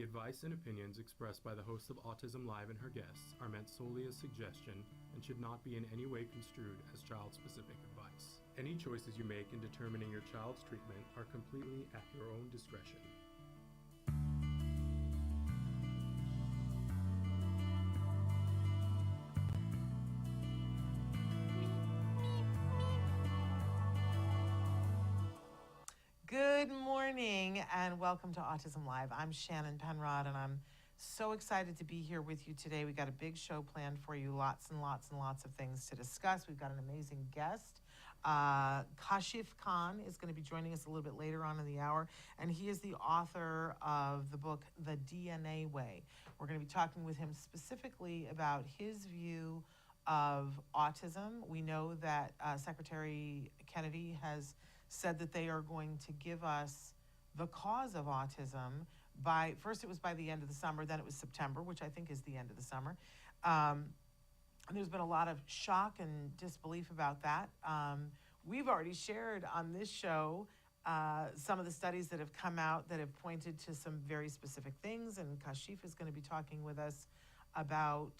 advice and opinions expressed by the host of Autism Live and her guests are meant solely as suggestion and should not be in any way construed as child-specific advice. Any choices you make in determining your child's treatment are completely at your own discretion. Good morning and welcome to Autism Live. I'm Shannon Penrod and I'm so excited to be here with you today. We got a big show planned for you, lots and lots and lots of things to discuss. We've got an amazing guest. Kashif Khan is going to be joining us a little bit later on in the hour, and he is the author of the book, The DNA Way. We're going to be talking with him specifically about his view of autism. We know that Secretary Kennedy has said that they are going to give us the cause of autism first it was by the end of the summer, then it was September, which I think is the end of the summer. And there's been a lot of shock and disbelief about that. We've already shared on this show some of the studies that have come out that have pointed to some very specific things, and Kashif is going to be talking with us about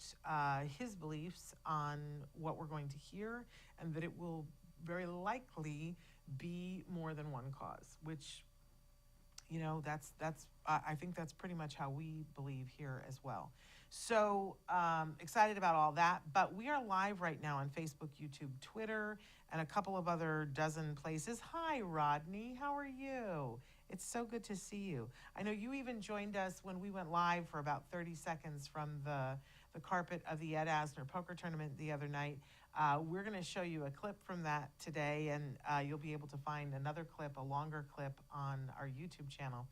his beliefs on what we're going to hear, and that it will very likely be more than one cause, which, you know, I think that's pretty much how we believe here as well. So excited about all that, but we are live right now on Facebook, YouTube, Twitter, and a couple of other dozen places. Hi, Rodney, how are you? It's so good to see you. I know you even joined us when we went live for about 30 seconds from the carpet of the Ed Asner poker tournament the other night. We're going to show you a clip from that today, and you'll be able to find another clip, a longer clip, on our YouTube channel.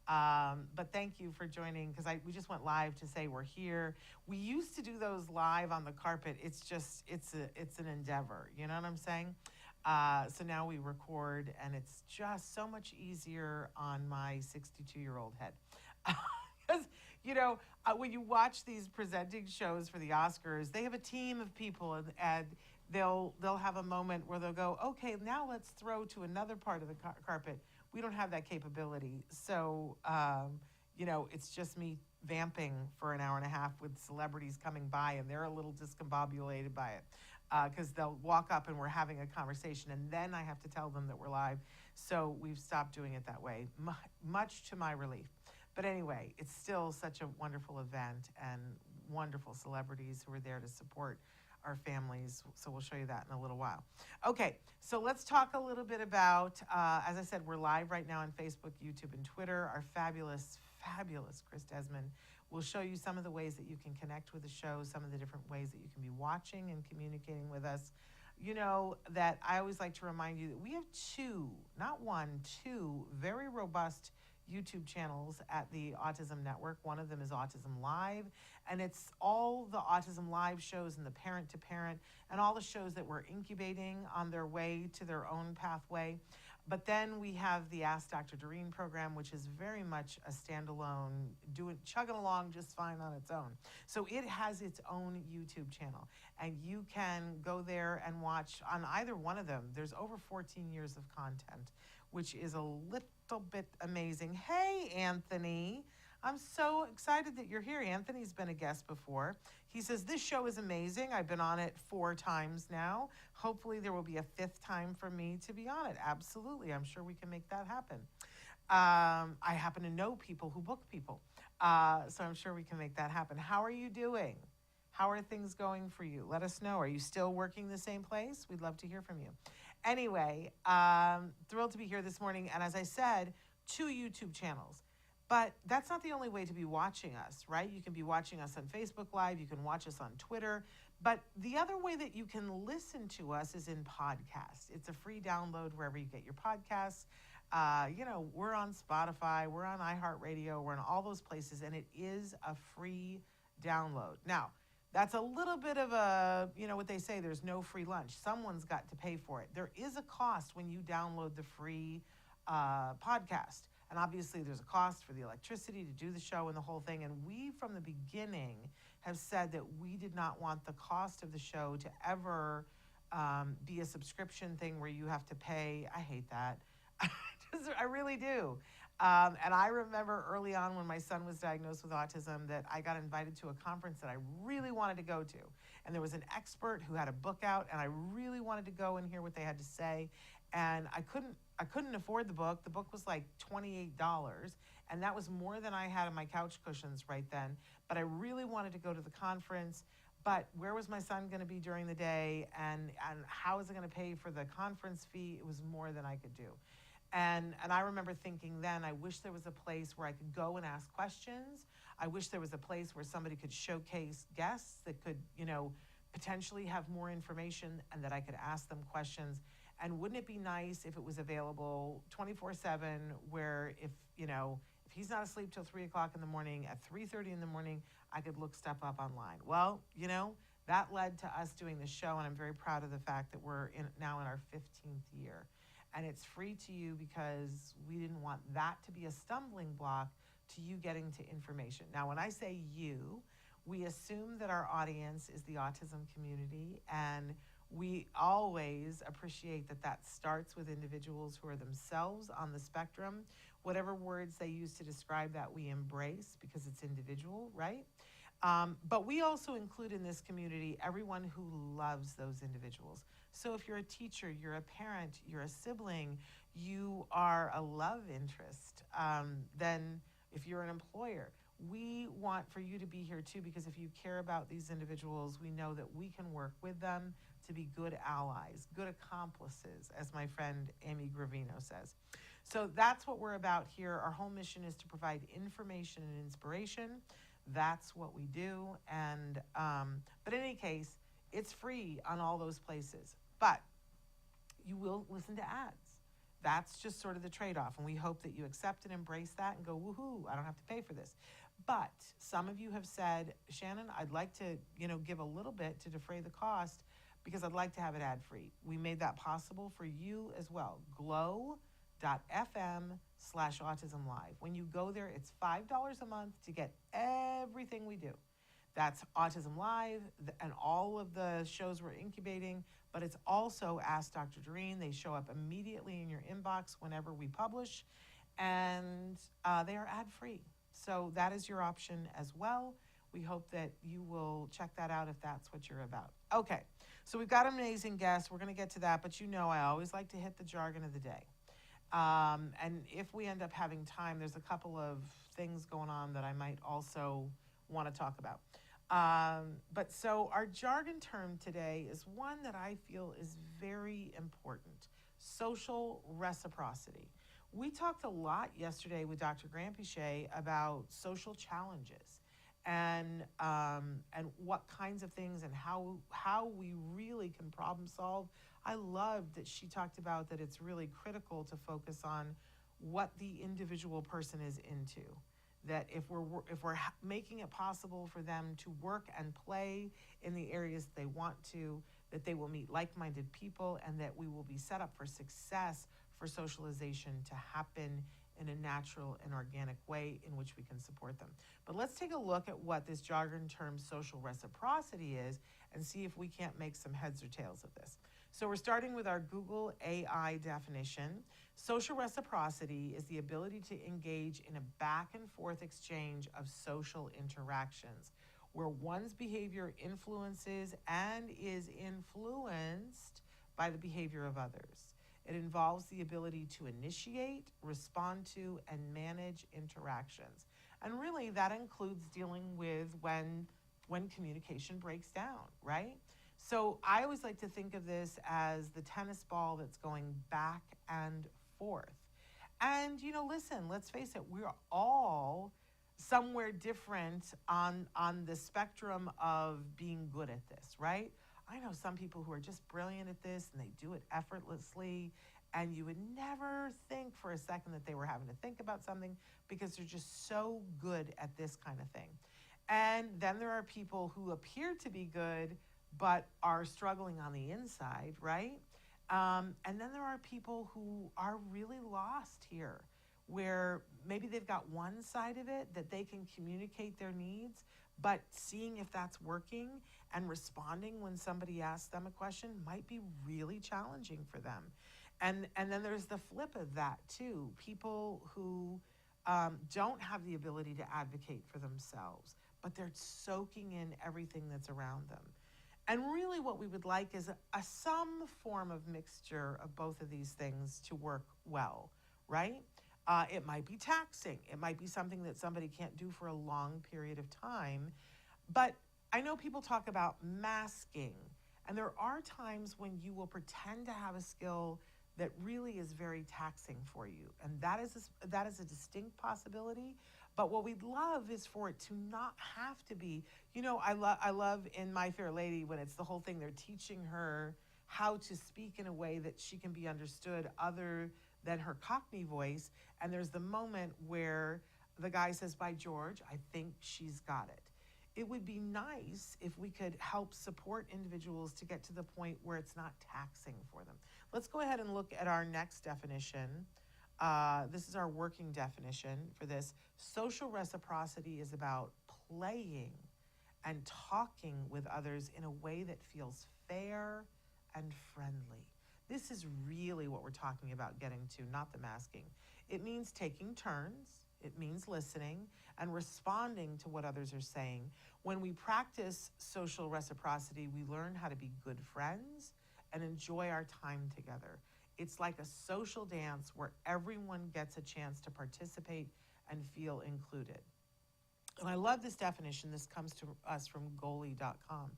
But thank you for joining, because we just went live to say we're here. We used to do those live on the carpet. It's an endeavor, you know what I'm saying? So now we record, and it's just so much easier on my 62-year-old head. Because, you know, when you watch these presenting shows for the Oscars, they have a team of people, and they'll have a moment where they'll go, okay, now let's throw to another part of the carpet. We don't have that capability. So, you know, it's just me vamping for an hour and a half with celebrities coming by, and they're a little discombobulated by it. Because they'll walk up and we're having a conversation, and then I have to tell them that we're live. So we've stopped doing it that way, much to my relief. But anyway, it's still such a wonderful event and wonderful celebrities who are there to support our families. So we'll show you that in a little while. Okay, so let's talk a little bit about, as I said, we're live right now on Facebook, YouTube, and Twitter. Our fabulous Chris Desmond will show you some of the ways that you can connect with the show, some of the different ways that you can be watching and communicating with us. You know that I always like to remind you that we have two very robust YouTube channels at the Autism Network. One of them is Autism Live, and it's all the Autism Live shows and the Parent to Parent and all the shows that we're incubating on their way to their own pathway. But then we have the Ask Dr. Doreen program, which is very much a standalone, chugging along just fine on its own. So it has its own YouTube channel, and you can go there and watch on either one of them. There's over 14 years of content, which is a little bit amazing. Hey, Anthony. I'm so excited that you're here. Anthony's been a guest before. He says, this show is amazing. I've been on it 4 times now. Hopefully there will be a 5th time for me to be on it. Absolutely. I'm sure we can make that happen. I happen to know people who book people. So I'm sure we can make that happen. How are you doing? How are things going for you? Let us know. Are you still working the same place? We'd love to hear from you. Anyway, thrilled to be here this morning. And as I said, 2 YouTube channels. But that's not the only way to be watching us, right? You can be watching us on Facebook Live. You can watch us on Twitter. But the other way that you can listen to us is in podcast. It's a free download wherever you get your podcasts. You know, we're on Spotify. We're on iHeartRadio. We're in all those places. And it is a free download. Now, that's a little bit of a, you know what they say, there's no free lunch. Someone's got to pay for it. There is a cost when you download the free podcast. And obviously there's a cost for the electricity to do the show and the whole thing. And we, from the beginning, have said that we did not want the cost of the show to ever be a subscription thing where you have to pay. I hate that. I really do. And I remember early on when my son was diagnosed with autism that I got invited to a conference that I really wanted to go to. And there was an expert who had a book out, and I really wanted to go and hear what they had to say. And I couldn't afford the book. The book was like $28, and that was more than I had in my couch cushions right then. But I really wanted to go to the conference. But where was my son going to be during the day, and how was I going to pay for the conference fee? It was more than I could do. And I remember thinking then, I wish there was a place where I could go and ask questions. I wish there was a place where somebody could showcase guests that could, potentially have more information and that I could ask them questions. And wouldn't it be nice if it was available 24/7, where if he's not asleep till 3 o'clock in the morning, at 3:30 in the morning, I could look stuff up online. Well, that led to us doing this show, and I'm very proud of the fact that we're now in our 15th year. And it's free to you because we didn't want that to be a stumbling block to you getting to information. Now, when I say you, we assume that our audience is the autism community, and we always appreciate that that starts with individuals who are themselves on the spectrum. Whatever words they use to describe that, we embrace because it's individual, right? But we also include in this community everyone who loves those individuals. So if you're a teacher, you're a parent, you're a sibling, you are a love interest, then if you're an employer, we want for you to be here too, because if you care about these individuals, we know that we can work with them to be good allies, good accomplices, as my friend Amy Gravino says. So that's what we're about here. Our whole mission is to provide information and inspiration. That's what we do. And but in any case, it's free on all those places. But you will listen to ads. That's just sort of the trade-off. And we hope that you accept and embrace that and go, woohoo, I don't have to pay for this. But some of you have said, Shannon, I'd like to, give a little bit to defray the cost because I'd like to have it ad-free. We made that possible for you as well. glow.fm/autismlive. When you go there, it's $5 a month to get everything we do. That's Autism Live and all of the shows we're incubating, but it's also Ask Dr. Doreen. They show up immediately in your inbox whenever we publish, and they are ad-free. So that is your option as well. We hope that you will check that out if that's what you're about. Okay, so we've got an amazing guest. We're going to get to that, but I always like to hit the jargon of the day. And if we end up having time, there's a couple of things going on that I might also want to talk about. But so our jargon term today is one that I feel is very important: social reciprocity. We talked a lot yesterday with Dr. Granpeesheh about social challenges and what kinds of things and how we really can problem solve. I loved that she talked about that it's really critical to focus on what the individual person is into. That if we're making it possible for them to work and play in the areas they want to, that they will meet like-minded people, and that we will be set up for success for socialization to happen in a natural and organic way in which we can support them. But let's take a look at what this jargon term social reciprocity is and see if we can't make some heads or tails of this. So we're starting with our Google AI definition. Social reciprocity is the ability to engage in a back and forth exchange of social interactions where one's behavior influences and is influenced by the behavior of others. It involves the ability to initiate, respond to, and manage interactions. And really that includes dealing with when communication breaks down, right? So I always like to think of this as the tennis ball that's going back and forth. And, listen, let's face it, we're all somewhere different on the spectrum of being good at this, right? I know some people who are just brilliant at this and they do it effortlessly, and you would never think for a second that they were having to think about something because they're just so good at this kind of thing. And then there are people who appear to be good but are struggling on the inside, right? And then there are people who are really lost here, where maybe they've got one side of it that they can communicate their needs, but seeing if that's working and responding when somebody asks them a question might be really challenging for them. And then there's the flip of that too. People who don't have the ability to advocate for themselves, but they're soaking in everything that's around them. And really, what we would like is some form of mixture of both of these things to work well, right? It might be taxing. It might be something that somebody can't do for a long period of time. But I know people talk about masking, and there are times when you will pretend to have a skill that really is very taxing for you. And that is a distinct possibility. But what we'd love is for it to not have to be, I love in My Fair Lady when it's the whole thing, they're teaching her how to speak in a way that she can be understood other than her Cockney voice. And there's the moment where the guy says, by George, I think she's got it. It would be nice if we could help support individuals to get to the point where it's not taxing for them. Let's go ahead and look at our next definition. This is our working definition for this. Social reciprocity is about playing and talking with others in a way that feels fair and friendly. This is really what we're talking about getting to, not the masking. It means taking turns. It means listening and responding to what others are saying. When we practice social reciprocity, we learn how to be good friends and enjoy our time together. It's like a social dance where everyone gets a chance to participate and feel included. And I love this definition. This comes to us from goalie.com.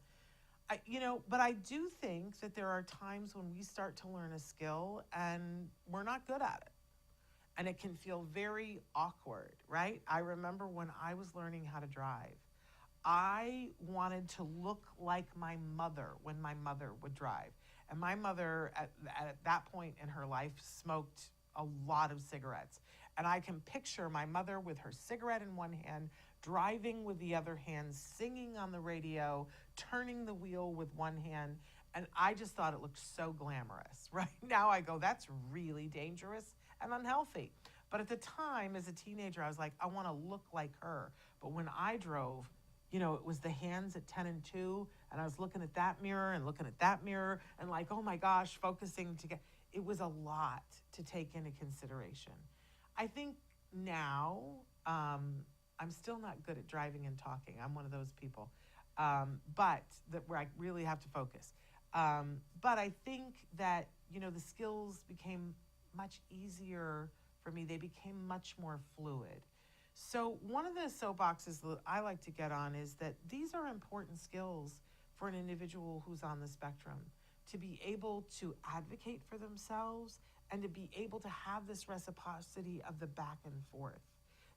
But I do think that there are times when we start to learn a skill and we're not good at it. And it can feel very awkward, right? I remember when I was learning how to drive, I wanted to look like my mother when my mother would drive. And my mother, at that point in her life, smoked a lot of cigarettes. And I can picture my mother with her cigarette in one hand, driving with the other hand, singing on the radio, turning the wheel with one hand. And I just thought it looked so glamorous. Right now I go, that's really dangerous and unhealthy. But at the time, as a teenager, I was like, I want to look like her. But when I drove, it was the hands at 10 and 2, and I was looking at that mirror and looking at that mirror and like, oh my gosh, focusing to get, it was a lot to take into consideration. I think now, I'm still not good at driving and talking. I'm one of those people, but where I really have to focus. But I think that, the skills became much easier for me. They became much more fluid. So one of the soapboxes that I like to get on is that these are important skills for an individual who's on the spectrum, to be able to advocate for themselves and to be able to have this reciprocity of the back and forth,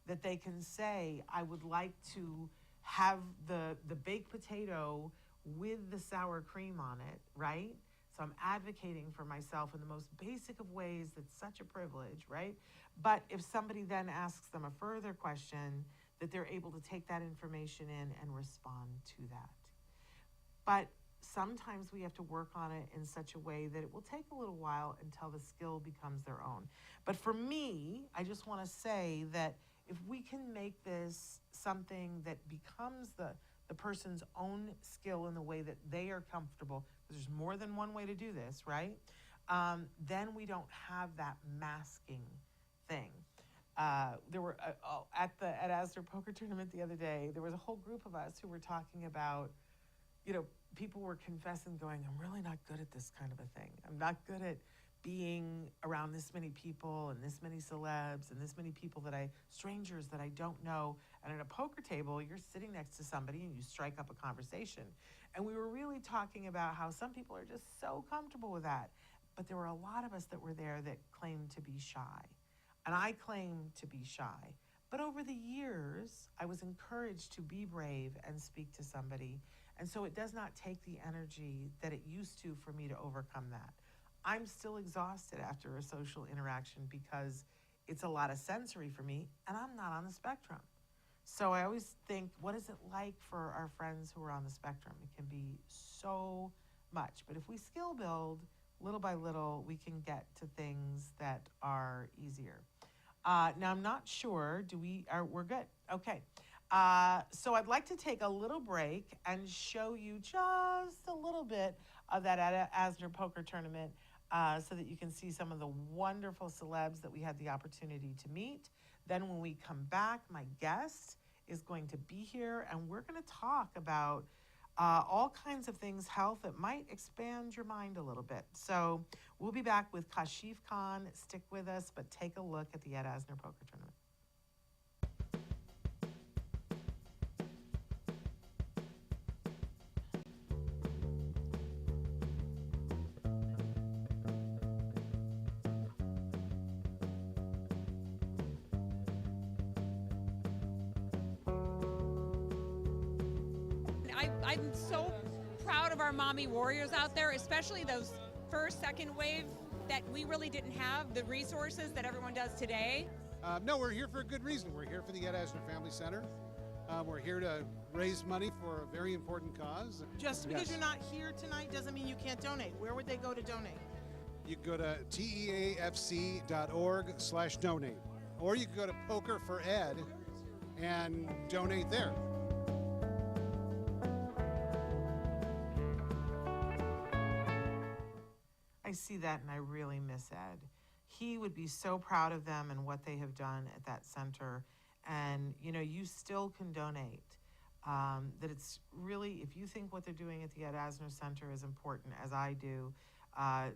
that they can say, I would like to have the baked potato with the sour cream on it, right? So I'm advocating for myself in the most basic of ways. That's such a privilege, right? But if somebody then asks them a further question, that they're able to take that information in and respond to that. But sometimes we have to work on it in such a way that it will take a little while until the skill becomes their own. But for me, I just want to say that if we can make this something that becomes the person's own skill in the way that they are comfortable, because there's more than one way to do this, right? Then we don't have that masking thing. There were at Asner Poker Tournament the other day, there was a whole group of us who were talking about, people were confessing, going, I'm really not good at this kind of a thing. I'm not good at being around this many people and this many celebs and this many people strangers that I don't know. And at a poker table, you're sitting next to somebody and you strike up a conversation. And we were really talking about how some people are just so comfortable with that. But there were a lot of us that were there that claimed to be shy. And I claim to be shy. But over the years, I was encouraged to be brave and speak to somebody. And so it does not take the energy that it used to for me to overcome that. I'm still exhausted after a social interaction because it's a lot of sensory for me, and I'm not on the spectrum. So I always think, what is it like for our friends who are on the spectrum? It can be so much. But if we skill build, little by little, we can get to things that are easier. Now, I'm not sure. We're good. Okay. So I'd like to take a little break and show you just a little bit of that Asner Poker Tournament. so that you can see some of the wonderful celebs that we had the opportunity to meet. Then, when we come back, my guest is going to be here, and we're going to talk about all kinds of things, health, that might expand your mind a little bit. So, we'll be back with Kashif Khan. Stick with us, but take a look at the Ed Asner Poker Tournament. I'm so proud of our mommy warriors out there, especially those first, second wave that we really didn't have the resources that everyone does today. No, we're here for a good reason. We're here for the Ed Asner Family Center. We're here to raise money for a very important cause. Just because you're not here tonight doesn't mean you can't donate. Where would they go to donate? You can go to teafc.org/donate. Or you can go to Poker for Ed and donate there. I see that, and I really miss Ed. He would be so proud of them and what they have done at that center. And, you know, you still can donate. That it's really, if you think what they're doing at the Ed Asner Center is important, as I do,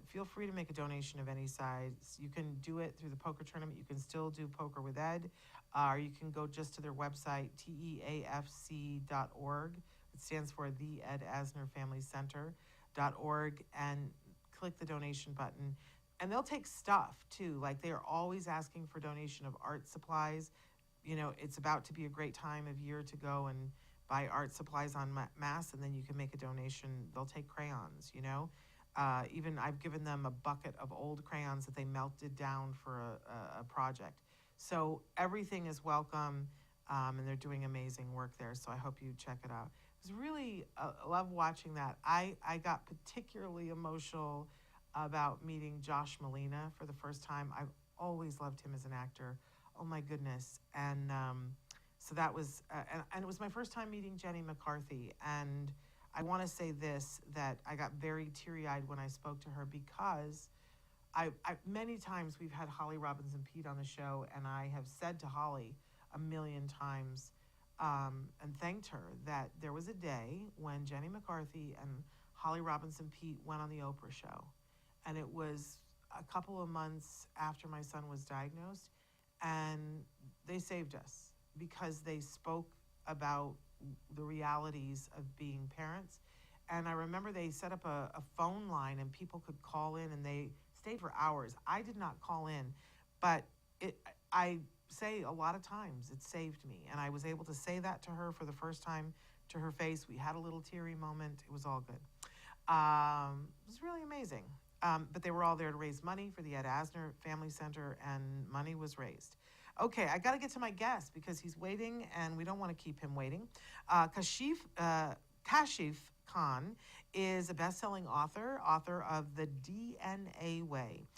feel free to make a donation of any size. You can do it through the poker tournament. You can still do Poker with Ed, or you can go just to their website, teafc.org. It stands for the Ed Asner Family Center.org, and click the donation button. And they'll take stuff too. Like, they are always asking for donation of art supplies. You know, it's about to be a great time of year to go and buy art supplies en masse, and then you can make a donation. They'll take crayons, you know. Even I've given them a bucket of old crayons that they melted down for a project. So everything is welcome, and they're doing amazing work there. So I hope you check it out. It was really, I love watching that. I got particularly emotional about meeting Josh Malina for the first time. I've always loved him as an actor. Oh my goodness. And so that was, and it was my first time meeting Jenny McCarthy. And I want to say this, that I got very teary-eyed when I spoke to her, because I many times we've had Holly Robinson Pete on the show, and I have said to Holly a million times, and thanked her, that there was a day when Jenny McCarthy and Holly Robinson Pete went on the Oprah show. And it was a couple of months after my son was diagnosed, and they saved us because they spoke about the realities of being parents. And I remember they set up a phone line, and people could call in, and they stayed for hours. I did not call in, but I say a lot of times it saved me. And I was able to say that to her for the first time to her face. We had a little teary moment. It was all good. It was really amazing. But they were all there to raise money for the Ed Asner Family Center, and money was raised. Okay, I got to get to my guest because he's waiting, and we don't want to keep him waiting. Kashif Khan is a best-selling author of The DNA Way.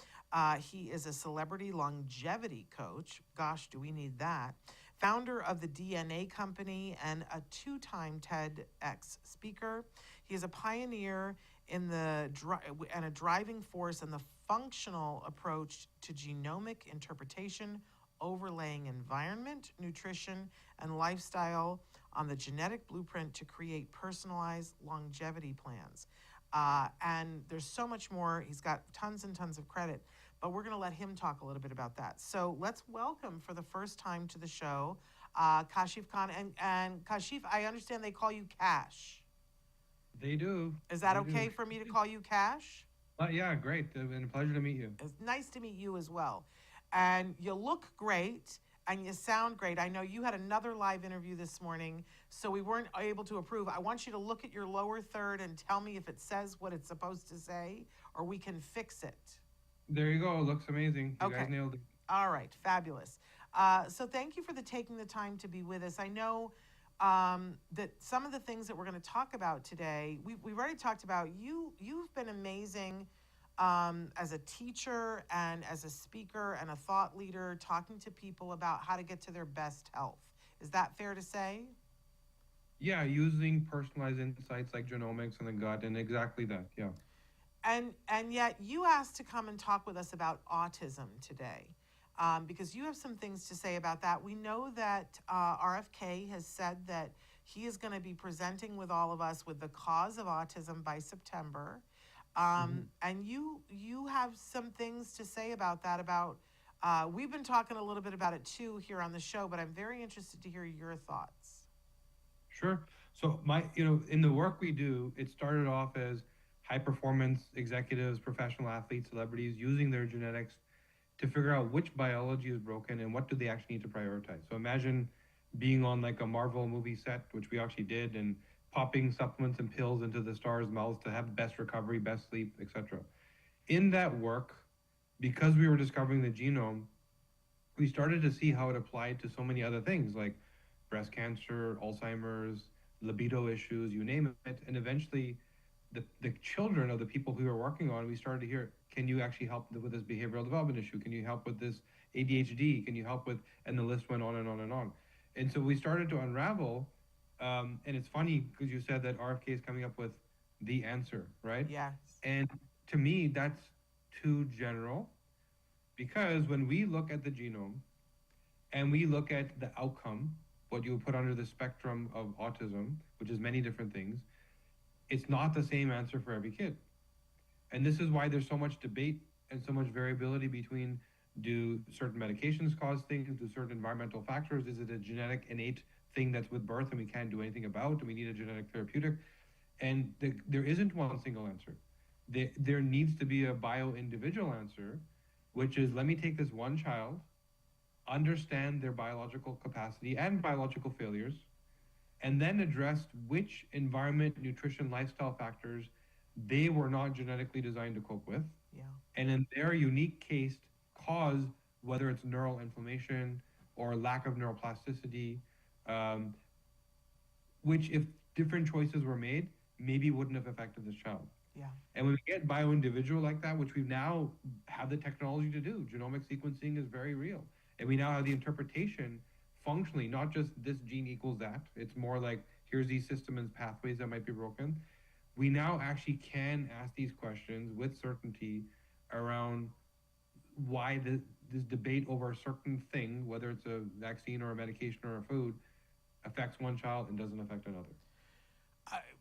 He is a celebrity longevity coach. Gosh, do we need that? Founder of the DNA Company and a two-time TEDx speaker. He is a pioneer in and a driving force in the functional approach to genomic interpretation, overlaying environment, nutrition, and lifestyle on the genetic blueprint to create personalized longevity plans. And there's so much more. He's got tons and tons of credit, but we're going to let him talk a little bit about that. So let's welcome for the first time to the show, Kashif Khan. And Kashif, I understand they call you Cash. They do. Is that They okay do. for me to call you Cash? Yeah, great. It's been a pleasure to meet you. It's nice to meet you as well. And you look great, and you sound great. I know you had another live interview this morning, so we weren't able to approve. I want you to look at your lower third and tell me if it says what it's supposed to say, or we can fix it. There you go. It looks amazing. You Okay. guys nailed it. All right, fabulous. So thank you for taking the time to be with us. I know that some of the things that we're going to talk about today, we've already talked about. You've been amazing as a teacher and as a speaker and a thought leader, talking to people about how to get to their best health. Is that fair to say? Yeah, using personalized insights like genomics and the gut, and exactly that. Yeah. And yet you asked to come and talk with us about autism today, because you have some things to say about that. We know that RFK has said that he is going to be presenting with all of us with the cause of autism by September. And you have some things to say about that. We've been talking a little bit about it too here on the show, but I'm very interested to hear your thoughts. Sure. So in the work we do, it started off as high performance executives, professional athletes, celebrities using their genetics to figure out which biology is broken and what do they actually need to prioritize. So imagine being on like a Marvel movie set, which we actually did, and popping supplements and pills into the stars' mouths to have the best recovery, best sleep, etc. In that work, because we were discovering the genome, we started to see how it applied to so many other things like breast cancer, Alzheimer's, libido issues, you name it. And eventually the children of the people we were working on, we started to hear, can you actually help with this behavioral development issue? Can you help with this ADHD? Can you help with, and the list went on and on and on. And so we started to unravel, and it's funny because you said that RFK is coming up with the answer, right? Yes. And to me, that's too general, because when we look at the genome and we look at the outcome, what you would put under the spectrum of autism, which is many different things, it's not the same answer for every kid. And this is why there's so much debate and so much variability between, do certain medications cause things, do certain environmental factors, is it a genetic innate thing that's with birth and we can't do anything about, do we need a genetic therapeutic? And there isn't one single answer. There needs to be a bio-individual answer, which is, let me take this one child, understand their biological capacity and biological failures, and then address which environment, nutrition, lifestyle factors they were not genetically designed to cope with. Yeah. And in their unique case, cause, whether it's neural inflammation or lack of neuroplasticity, which if different choices were made, maybe wouldn't have affected this child. Yeah. And when we get bio-individual like that, which we now have the technology to do, genomic sequencing is very real. And we now have the interpretation functionally, not just this gene equals that. It's more like, here's these system and pathways that might be broken. We now actually can ask these questions with certainty around why this debate over a certain thing, whether it's a vaccine or a medication or a food, affects one child and doesn't affect another.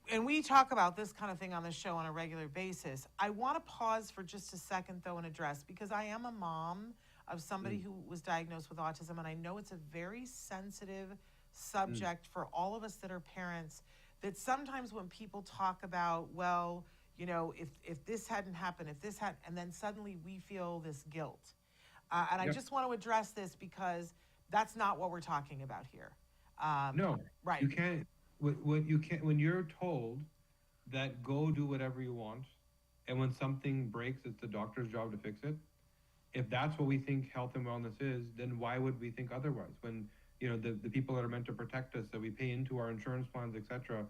And we talk about this kind of thing on the show on a regular basis. I want to pause for just a second, though, and address, because I am a mom of somebody who was diagnosed with autism, and I know it's a very sensitive subject for all of us that are parents, that sometimes when people talk about, well, you know, if this hadn't happened, and then suddenly we feel this guilt. And I just want to address this because that's not what we're talking about here. No, right. You can't. What you can't, when you're told that go do whatever you want, and when something breaks, it's the doctor's job to fix it. If that's what we think health and wellness is, then why would we think otherwise? When, you know, the people that are meant to protect us, that we pay into our insurance plans, etc.,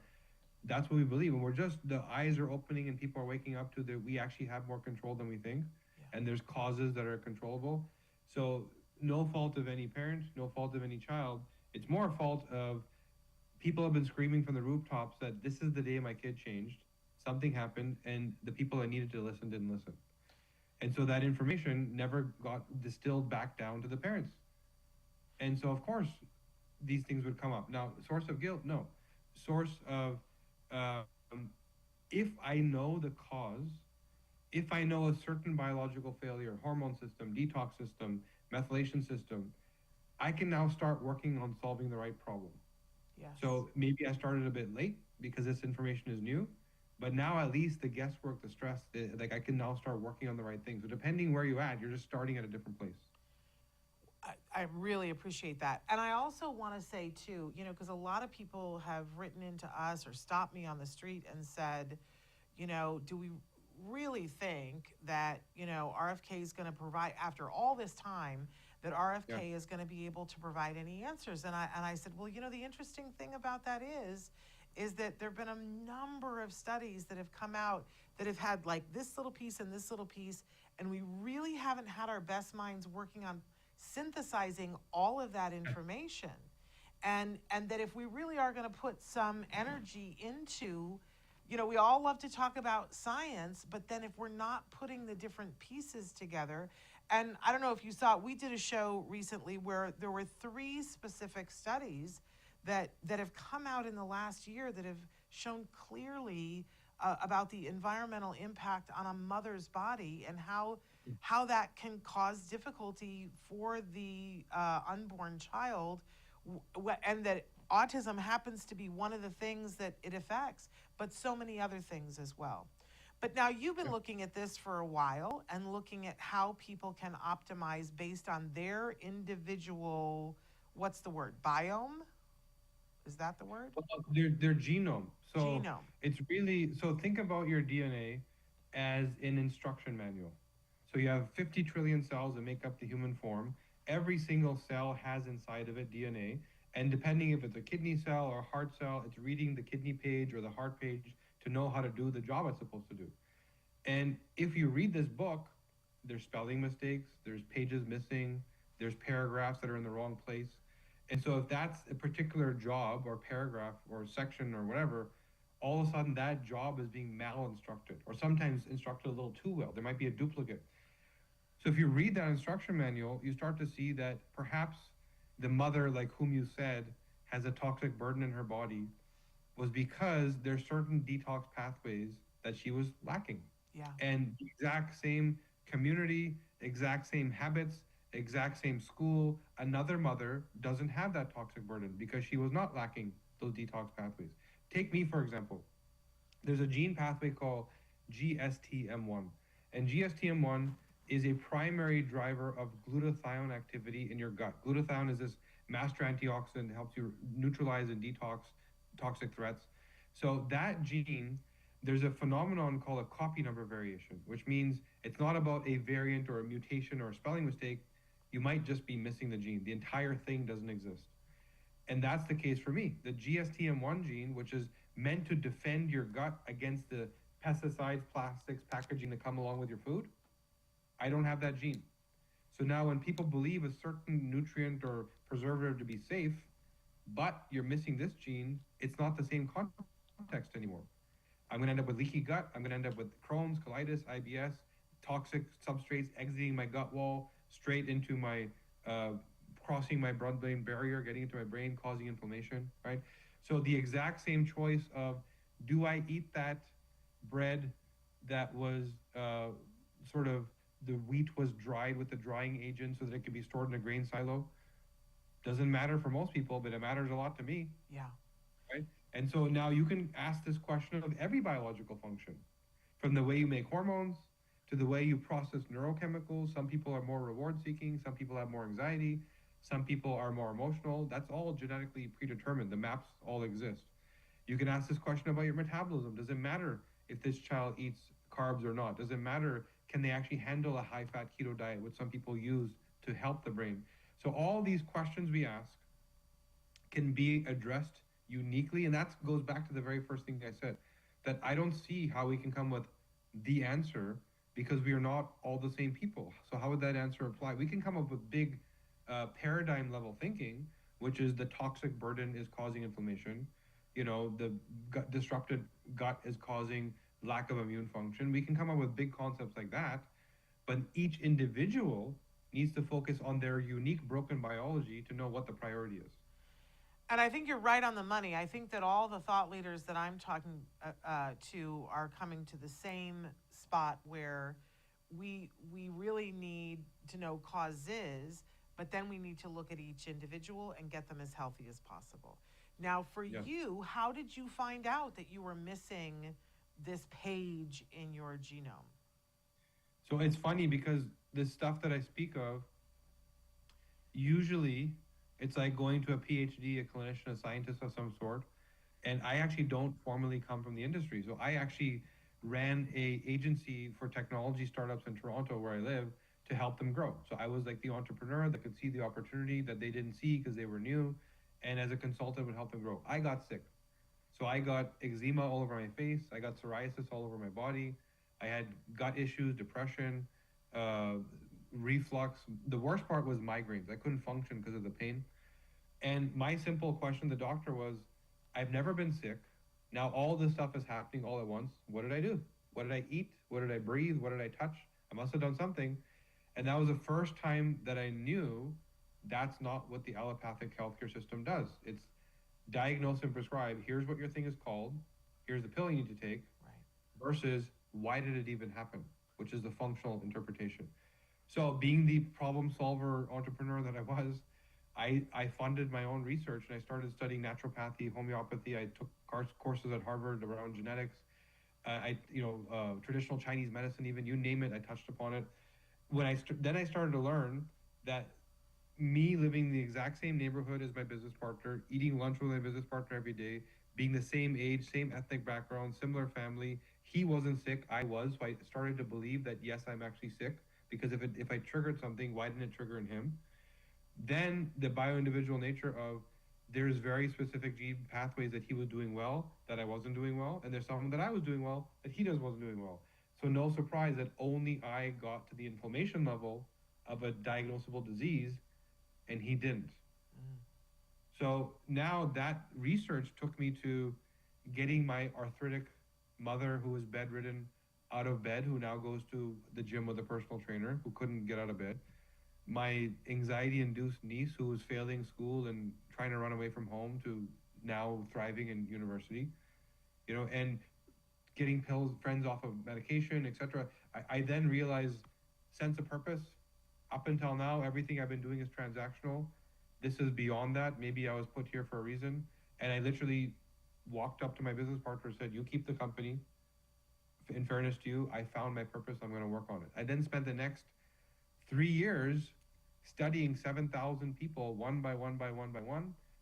that's what we believe. And we're just, the eyes are opening and people are waking up to that we actually have more control than we think. Yeah. And there's causes that are controllable. So no fault of any parent, no fault of any child. It's more a fault of people have been screaming from the rooftops that this is the day my kid changed, something happened, and the people that needed to listen didn't listen. And so that information never got distilled back down to the parents. And so, of course, these things would come up. Now, source of guilt, no. Source of, if I know the cause, if I know a certain biological failure, hormone system, detox system, methylation system, I can now start working on solving the right problem. Yes. So maybe I started a bit late because this information is new, but now at least the guesswork, the stress, like I can now start working on the right thing. So depending where you're at, you're just starting at a different place. I really appreciate that. And I also want to say too, you know, because a lot of people have written into us or stopped me on the street and said, you know, do we really think that, you know, RFK is going to provide, after all this time, that RFK is going to be able to provide any answers? And I said, well, you know, the interesting thing about that is that there have been a number of studies that have come out that have had like this little piece and this little piece, and we really haven't had our best minds working on synthesizing all of that information. And that if we really are going to put some energy into we all love to talk about science, but then if we're not putting the different pieces together, and I don't know if you saw, we did a show recently where there were 3 specific studies that have come out in the last year that have shown clearly about the environmental impact on a mother's body and how that can cause difficulty for the unborn child, and that autism happens to be one of the things that it affects, but so many other things as well. But now you've been looking at this for a while and looking at how people can optimize based on their individual, what's the word, biome? Is that the word? Well, their genome. So Genome. it's really, so think about your DNA as an instruction manual. So you have 50 trillion cells that make up the human form. Every single cell has inside of it DNA. And depending if it's a kidney cell or a heart cell, it's reading the kidney page or the heart page to know how to do the job it's supposed to do. And if you read this book, there's spelling mistakes, there's pages missing, there's paragraphs that are in the wrong place. And so if that's a particular job or paragraph or section or whatever, all of a sudden that job is being mal-instructed, or sometimes instructed a little too well. There might be a duplicate. So if you read that instruction manual, you start to see that perhaps the mother, like whom you said, has a toxic burden in her body was because there's certain detox pathways that she was lacking. Yeah. And the exact same community, exact same habits, exact same school, another mother doesn't have that toxic burden because she was not lacking those detox pathways. Take me, for example. There's a gene pathway called GSTM1. And GSTM1 is a primary driver of glutathione activity in your gut. Glutathione is this master antioxidant that helps you neutralize and detox toxic threats. So that gene, there's a phenomenon called a copy number variation, which means it's not about a variant or a mutation or a spelling mistake. You might just be missing the gene. The entire thing doesn't exist. And that's the case for me. The GSTM1 gene, which is meant to defend your gut against the pesticides, plastics, packaging that come along with your food, I don't have that gene. So now when people believe a certain nutrient or preservative to be safe, but you're missing this gene, it's not the same context anymore. I'm going to end up with leaky gut. I'm going to end up with Crohn's, colitis, IBS, toxic substrates exiting my gut wall straight into my, crossing my blood-brain barrier, getting into my brain, causing inflammation, right? So the exact same choice of, do I eat that bread that was sort of, the wheat was dried with the drying agent so that it could be stored in a grain silo? Doesn't matter for most people, but it matters a lot to me. Yeah. Right? And so now you can ask this question of every biological function, from the way you make hormones to the way you process neurochemicals. Some people are more reward seeking, some people have more anxiety, some people are more emotional. That's all genetically predetermined. The maps all exist. You can ask this question about your metabolism. Does it matter if this child eats carbs or not? Does it matter, can they actually handle a high-fat keto diet, which some people use to help the brain? So all these questions we ask can be addressed uniquely, and that goes back to the very first thing I said, that I don't see how we can come with the answer because we are not all the same people. So how would that answer apply? We can come up with big paradigm level thinking, which is the toxic burden is causing inflammation, the disrupted gut is causing lack of immune function. We can come up with big concepts like that, but each individual needs to focus on their unique broken biology to know what the priority is. And I think you're right on the money. I think that all the thought leaders that I'm talking to are coming to the same spot where we really need to know causes, but then we need to look at each individual and get them as healthy as possible. Now, for you, how did you find out that you were missing this page in your genome? So it's funny because the stuff that I speak of, usually it's like going to a PhD, a clinician, a scientist of some sort. And I actually don't formally come from the industry. So I actually ran a agency for technology startups in Toronto where I live to help them grow. So I was like the entrepreneur that could see the opportunity that they didn't see because they were new. And as a consultant would help them grow. I got sick. So I got eczema all over my face. I got psoriasis all over my body. I had gut issues, depression, reflux. The worst part was migraines. I couldn't function because of the pain. And my simple question to the doctor was, I've never been sick. Now all this stuff is happening all at once. What did I do? What did I eat? What did I breathe? What did I touch? I must have done something. And that was the first time that I knew that's not what the allopathic healthcare system does. It's diagnose and prescribe. Here's what your thing is called. Here's the pill you need to take. Right. Versus why did it even happen, which is the functional interpretation. So being the problem solver entrepreneur that I was, I funded my own research and I started studying naturopathy, homeopathy. I took courses at Harvard around genetics. Traditional Chinese medicine, even you name it, I touched upon it. Then I started to learn that me living in the exact same neighborhood as my business partner, eating lunch with my business partner every day, being the same age, same ethnic background, similar family. He wasn't sick, I was. So I started to believe that yes, I'm actually sick, because if I triggered something, why didn't it trigger in him? Then the bio-individual nature of there's very specific gene pathways that he was doing well that I wasn't doing well, and there's something that I was doing well that he wasn't doing well. So no surprise that only I got to the inflammation level of a diagnosable disease and he didn't. So now that research took me to getting my arthritic mother who was bedridden out of bed, who now goes to the gym with a personal trainer, who couldn't get out of bed. My anxiety-induced niece who was failing school and trying to run away from home to now thriving in university, and getting friends off of medication, etc. I then realized sense of purpose. Up until now, everything I've been doing is transactional. This is beyond that. Maybe I was put here for a reason. And I literally walked up to my business partner and said, you keep the company. In fairness to you, I found my purpose. I'm going to work on it. I then spent the next 3 years studying 7,000 people one by one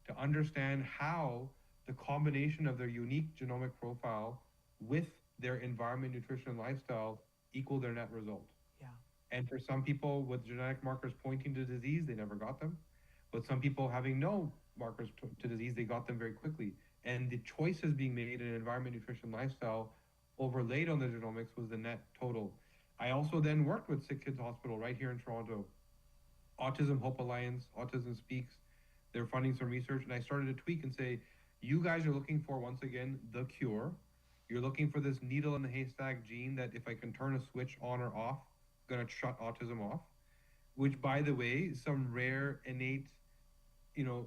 to understand how the combination of their unique genomic profile with their environment, nutrition, and lifestyle equal their net result. Yeah. And for some people with genetic markers pointing to disease, they never got them. But some people having no markers to disease, they got them very quickly. And the choices being made in environment, nutrition, lifestyle overlaid on the genomics was the net total. I also then worked with Sick Kids Hospital right here in Toronto, Autism Hope Alliance, Autism Speaks. They're funding some research, and I started to tweak and say, you guys are looking for, once again, the cure. You're looking for this needle in the haystack gene that if I can turn a switch on or off, going to shut autism off, which, by the way, some rare, innate,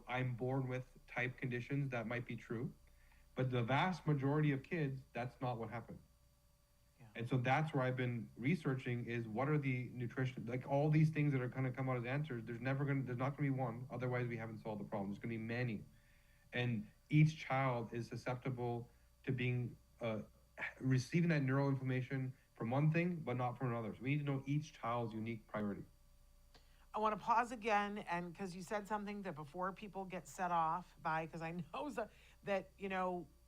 I'm born with type conditions, that might be true. But the vast majority of kids, that's not what happened. Yeah. And so that's where I've been researching is what are the nutrition, like all these things that are going to come out as answers, there's not going to be one, otherwise we haven't solved the problem. There's going to be many. And each child is susceptible to being, receiving that neural information from one thing, but not from another. So we need to know each child's unique priority. I want to pause again, and because you said something that before people get set off by, because I know that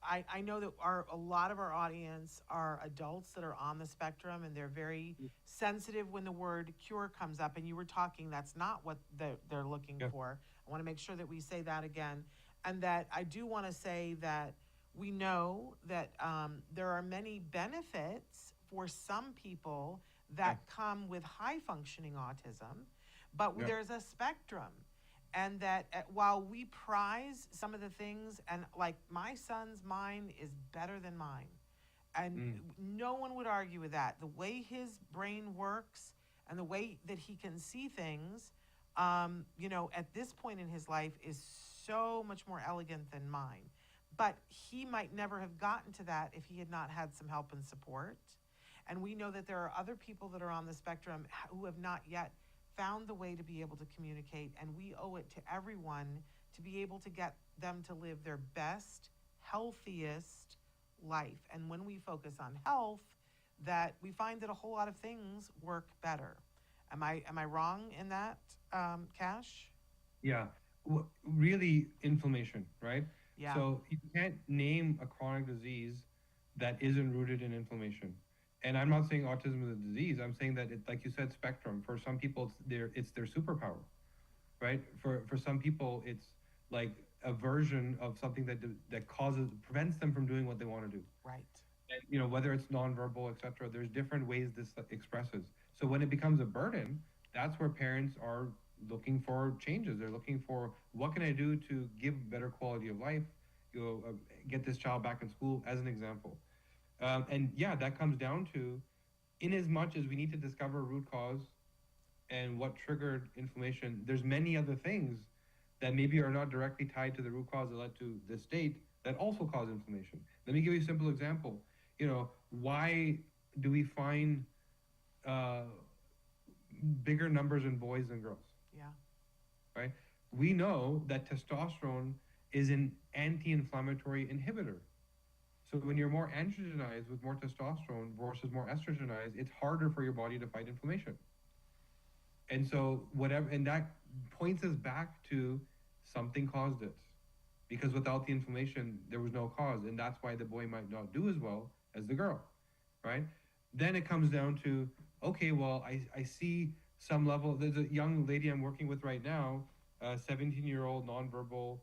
I know that a lot of our audience are adults that are on the spectrum, and they're very sensitive when the word cure comes up. And you were talking, that's not what they're looking for. I want to make sure that we say that again, and that I do want to say that we know that there are many benefits for some people that come with high functioning autism. But there's a spectrum, and that while we prize some of the things, and like my son's mind is better than mine, and no one would argue with that. The way his brain works and the way that he can see things, at this point in his life is so much more elegant than mine. But he might never have gotten to that if he had not had some help and support. And we know that there are other people that are on the spectrum who have not yet found the way to be able to communicate, and we owe it to everyone to be able to get them to live their best, healthiest life. And when we focus on health, that we find that a whole lot of things work better. Am I wrong in that, Cash? Yeah, really inflammation, right? Yeah. So you can't name a chronic disease that isn't rooted in inflammation. And I'm not saying autism is a disease. I'm saying that, like you said, spectrum. For some people, it's their superpower, right? For some people, it's like a version of something that prevents them from doing what they want to do. Right. And whether it's nonverbal, etc. There's different ways this expresses. So when it becomes a burden, that's where parents are looking for changes. They're looking for, what can I do to give better quality of life get this child back in school, as an example. And yeah, that comes down to, in as much as we need to discover root cause and what triggered inflammation, there's many other things that maybe are not directly tied to the root cause that led to this state that also cause inflammation. Let me give you a simple example. Why do we find bigger numbers in boys than girls? Yeah. Right? We know that testosterone is an anti-inflammatory inhibitor. So when you're more androgenized with more testosterone versus more estrogenized, it's harder for your body to fight inflammation. And so and that points us back to something caused it. Because without the inflammation, there was no cause. And that's why the boy might not do as well as the girl, right? Then it comes down to, okay, well, I see some level. There's a young lady I'm working with right now, 17-year-old, nonverbal,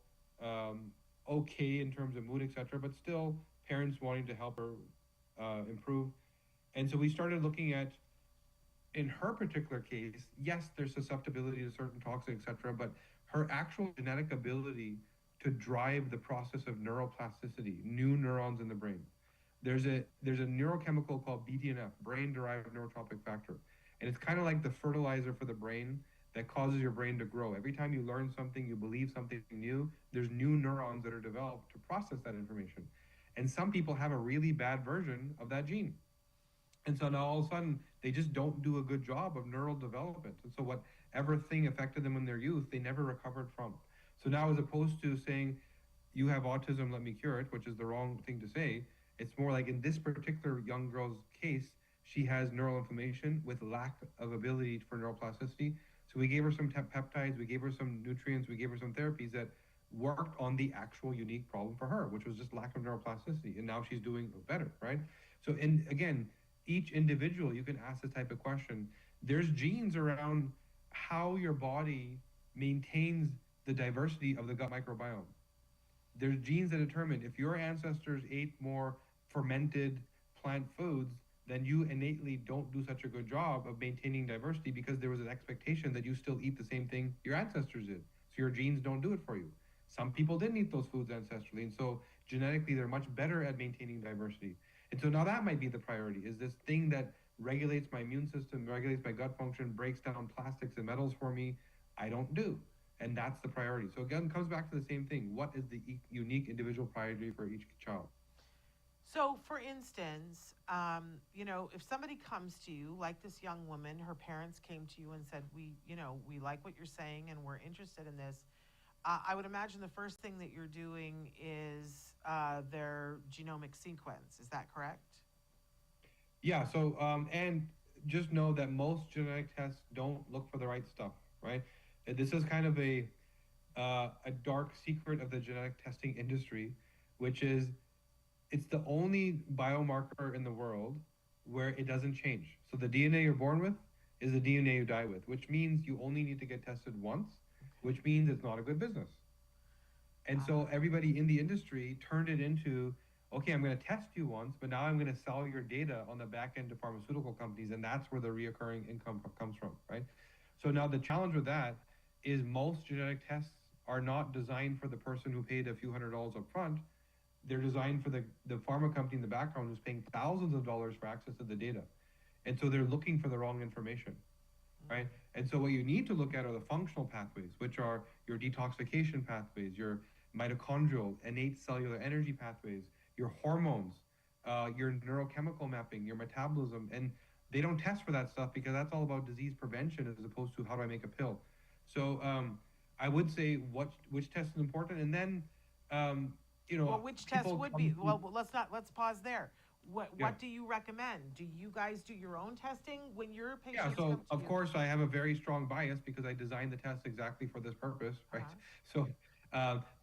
okay in terms of mood, etc., but still parents wanting to help her improve. And so we started looking at, in her particular case, yes, there's susceptibility to certain toxic, etc., but her actual genetic ability to drive the process of neuroplasticity, new neurons in the brain. There's a neurochemical called BDNF, brain-derived neurotropic factor, and it's kind of like the fertilizer for the brain that causes your brain to grow. Every time you learn something, you believe something new, there's new neurons that are developed to process that information. And some people have a really bad version of that gene. And so now all of a sudden, they just don't do a good job of neural development. And so whatever thing affected them in their youth, they never recovered from. So now, as opposed to saying, you have autism, let me cure it, which is the wrong thing to say, it's more like, in this particular young girl's case, she has neural inflammation with lack of ability for neuroplasticity. So we gave her some peptides, we gave her some nutrients, we gave her some therapies that worked on the actual unique problem for her, which was just lack of neuroplasticity. And now she's doing better, right? So, and again, each individual, you can ask this type of question. There's genes around how your body maintains the diversity of the gut microbiome. There's genes that determine if your ancestors ate more fermented plant foods, then you innately don't do such a good job of maintaining diversity because there was an expectation that you still eat the same thing your ancestors did. So your genes don't do it for you. Some people didn't eat those foods ancestrally, and so genetically they're much better at maintaining diversity. And so now that might be the priority, is this thing that regulates my immune system, regulates my gut function, breaks down plastics and metals for me, I don't do. And that's the priority. So again, it comes back to the same thing. What is the unique individual priority for each child? So, for instance, if somebody comes to you, like this young woman, her parents came to you and said, we like what you're saying and we're interested in this. I would imagine the first thing that you're doing is their genomic sequence. Is that correct? Yeah. So, and just know that most genetic tests don't look for the right stuff, right? This is kind of a dark secret of the genetic testing industry, which is it's the only biomarker in the world where it doesn't change. So the DNA you're born with is the DNA you die with, which means you only need to get tested once, which means it's not a good business. And so everybody in the industry turned it into, okay, I'm going to test you once, but now I'm going to sell your data on the back end to pharmaceutical companies, and that's where the reoccurring income comes from, right? So now the challenge with that is most genetic tests are not designed for the person who paid a few $100s up front. They're designed for the pharma company in the background who's paying thousands of dollars for access to the data. And so they're looking for the wrong information, right? And so what you need to look at are the functional pathways, which are your detoxification pathways, your mitochondrial, innate cellular energy pathways, your hormones, your neurochemical mapping, your metabolism. And they don't test for that stuff because that's all about disease prevention as opposed to how do I make a pill. So I would say which test is important, and then well, which test would be? Well, let's pause there. What do you recommend? Do you guys do your own testing when your patients come to you? Yeah, so of course I have a very strong bias because I designed the test exactly for this purpose, right? So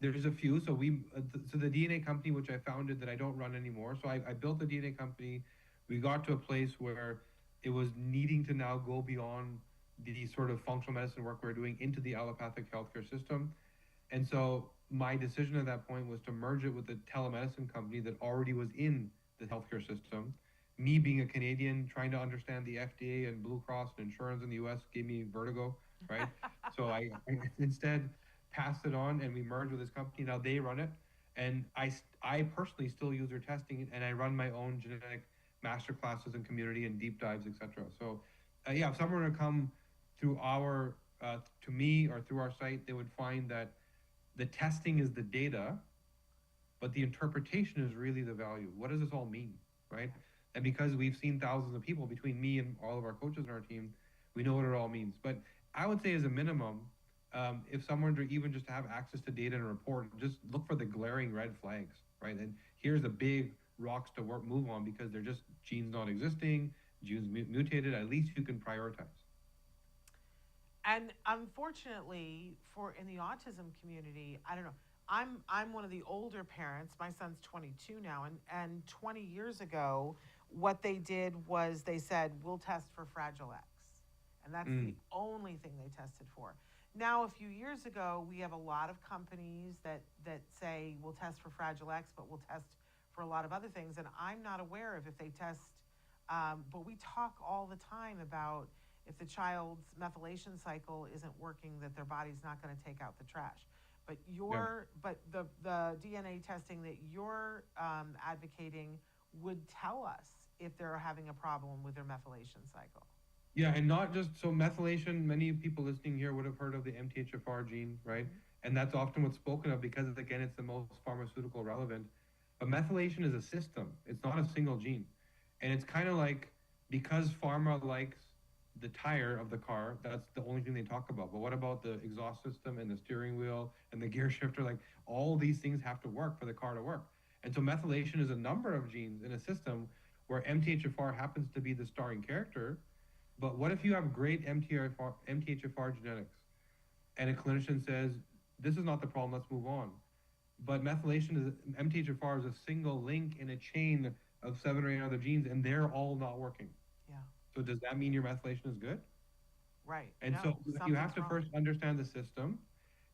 there's a few. So the DNA company which I founded that I don't run anymore. So I built the DNA company. We got to a place where it was needing to now go beyond the sort of functional medicine work we're doing into the allopathic healthcare system. And so my decision at that point was to merge it with a telemedicine company that already was in the healthcare system. Me being a Canadian, trying to understand the FDA and Blue Cross and insurance in the US gave me vertigo, right? So I instead passed it on and we merged with this company. Now they run it. And I personally still use their testing, and I run my own genetic master classes and community and deep dives, etc. So, yeah, if someone were to come through to me or through our site, they would find that the testing is the data, but the interpretation is really the value. What does this all mean, right? And because we've seen thousands of people between me and all of our coaches in our team, we know what it all means. But I would say as a minimum, if someone to even just have access to data and report, just look for the glaring red flags, right? And here's the big rocks to move on because they're just genes not existing, genes mutated. At least you can prioritize. And unfortunately, in the autism community, I don't know. I'm one of the older parents. My son's 22 now, and 20 years ago, what they did was they said we'll test for Fragile X, and that's the only thing they tested for. Now, a few years ago, we have a lot of companies that say we'll test for Fragile X, but we'll test for a lot of other things, and I'm not aware of if they test. But we talk all the time about if the child's methylation cycle isn't working, that their body's not going to take out the trash. But the DNA testing that you're advocating would tell us if they're having a problem with their methylation cycle. Yeah, and not just so methylation. Many people listening here would have heard of the MTHFR gene, right? And that's often what's spoken of because, again, it's the most pharmaceutical relevant. But methylation is a system. It's not a single gene. And it's kind of like, because pharma likes the tire of the car, that's the only thing they talk about. But what about the exhaust system and the steering wheel and the gear shifter? Like, all these things have to work for the car to work. And so methylation is a number of genes in a system where MTHFR happens to be the starring character. But what if you have great MTHFR genetics and a clinician says, this is not the problem, let's move on. But MTHFR is a single link in a chain of 7 or 8 other genes, and they're all not working. Yeah. So does that mean your methylation is good? Right. And so you have to first understand the system.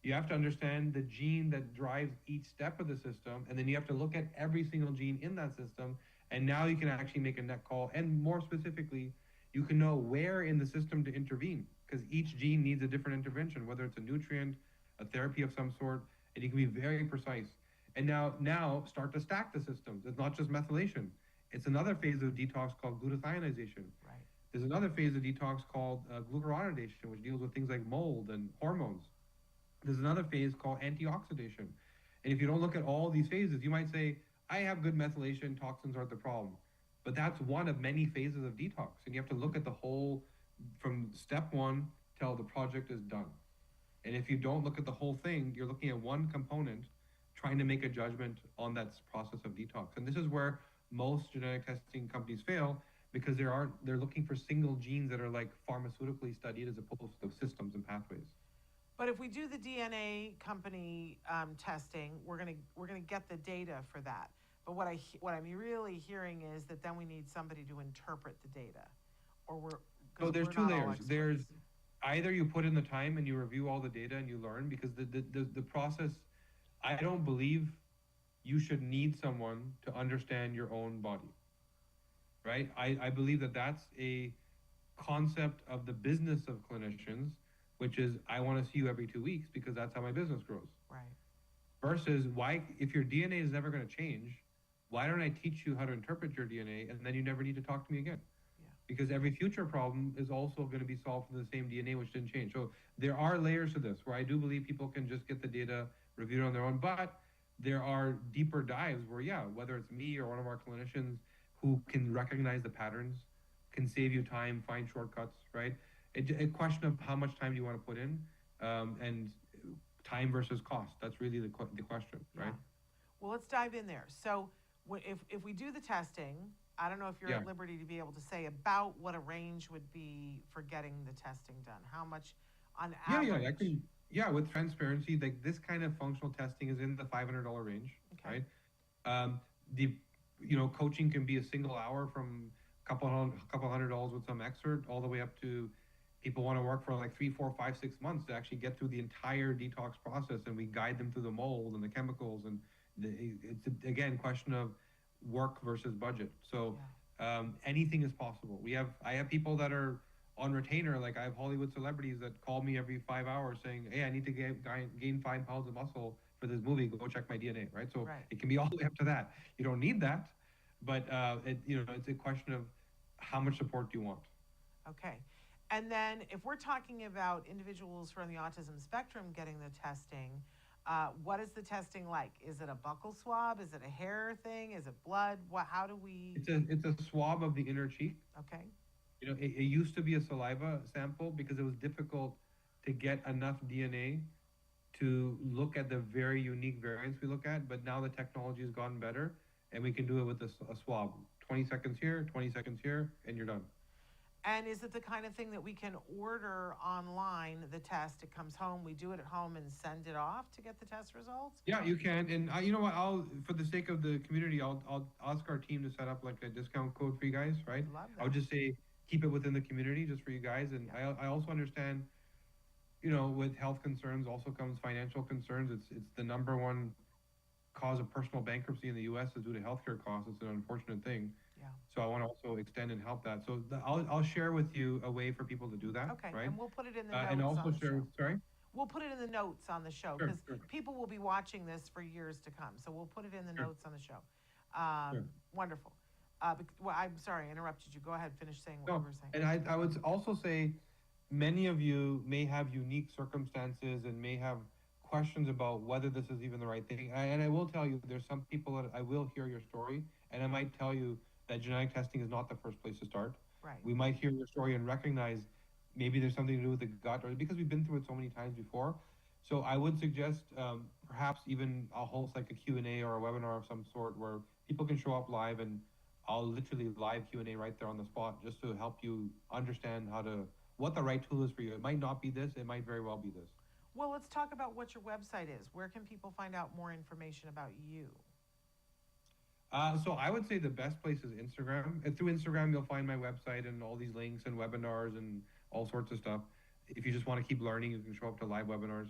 You have to understand the gene that drives each step of the system, and then you have to look at every single gene in that system, and now you can actually make a net call. And more specifically, you can know where in the system to intervene, because each gene needs a different intervention, whether it's a nutrient, a therapy of some sort, and you can be very precise. And now start to stack the systems. It's not just methylation. It's another phase of detox called glutathionization. Right. There's another phase of detox called glucuronidation, which deals with things like mold and hormones. There's another phase called antioxidation. And if you don't look at all these phases, you might say, I have good methylation, toxins aren't the problem. But that's one of many phases of detox. And you have to look at the whole, from step one till the project is done. And if you don't look at the whole thing, you're looking at one component, trying to make a judgment on that process of detox. And this is where most genetic testing companies fail, because they're looking for single genes that are like pharmaceutically studied as opposed to systems and pathways. But if we do the DNA company testing, we're gonna get the data for that. But what I'm really hearing is that then we need somebody to interpret the data, So there's two layers. There's either you put in the time and you review all the data and you learn, because the process, I don't believe you should need someone to understand your own body, right? I believe that that's a concept of the business of clinicians, which is I want to see you every 2 weeks because that's how my business grows. Right. Versus why, if your DNA is never going to change, why don't I teach you how to interpret your DNA and then you never need to talk to me again? Yeah. Because every future problem is also going to be solved from the same DNA, which didn't change. So there are layers to this where I do believe people can just get the data reviewed on their own, but there are deeper dives where, yeah, whether it's me or one of our clinicians who can recognize the patterns, can save you time, find shortcuts, right? A question of how much time do you want to put in, and time versus cost. That's really the question, right? Yeah. Well, let's dive in there. So if we do the testing, I don't know if you're at liberty to be able to say about what a range would be for getting the testing done. How much on average? With transparency, like this kind of functional testing is in the $500 range, okay, right? Coaching can be a single hour from a couple $100 with some excerpt all the way up to people want to work for like 3, 4, 5, 6 months to actually get through the entire detox process, and we guide them through the mold and the chemicals, and it's again question of work versus budget. So anything is possible. I have people that are on retainer, like I have Hollywood celebrities that call me every 5 hours saying, hey, I need to gain 5 pounds of muscle for this movie, go check my DNA, right? So Right. it can be all the way up to that. You don't need that, but it's a question of how much support do you want. Okay. And then if we're talking about individuals from the autism spectrum getting the testing, what is the testing like? Is it a buccal swab? Is it a hair thing? Is it blood? How do we? It's a swab of the inner cheek. Okay. It used to be a saliva sample because it was difficult to get enough DNA to look at the very unique variants we look at. But now the technology has gotten better, and we can do it with a swab. 20 seconds here, 20 seconds here, and you're done. And is it the kind of thing that we can order online, the test, it comes home, we do it at home and send it off to get the test results? Yeah, you can. And you know what? For the sake of the community, I'll ask our team to set up like a discount code for you guys, right? Love that. I would just say keep it within the community just for you guys. And Yeah. I also understand, with health concerns also comes financial concerns. It's the number one cause of personal bankruptcy in the U.S. is due to healthcare costs. It's an unfortunate thing. Yeah. So I want to also extend and help that. So I'll share with you a way for people to do that. Okay, Right. and we'll put it in the notes And also on the share. show. Sorry. We'll put it in the notes on the show Sure, because sure. people will be watching this for years to come. So we'll put it in the Sure. notes on the show. Sure. Wonderful. Well, I'm sorry, I interrupted you. Go ahead, finish saying what No, you were saying. and I would also say many of you may have unique circumstances and may have questions about whether this is even the right thing. And I will tell you, there's some people that I will hear your story, and I might tell you that genetic testing is not the first place to start. Right. We might hear your story and recognize maybe there's something to do with the gut, or because we've been through it so many times before. So I would suggest perhaps even I'll host like a Q&A or a webinar of some sort where people can show up live, and I'll literally live Q&A right there on the spot just to help you understand what the right tool is for you. It might not be this, it might very well be this. Well, let's talk about what your website is. Where can people find out more information about you? So I would say the best place is Instagram. And through Instagram, you'll find my website and all these links and webinars and all sorts of stuff. If you just want to keep learning, you can show up to live webinars.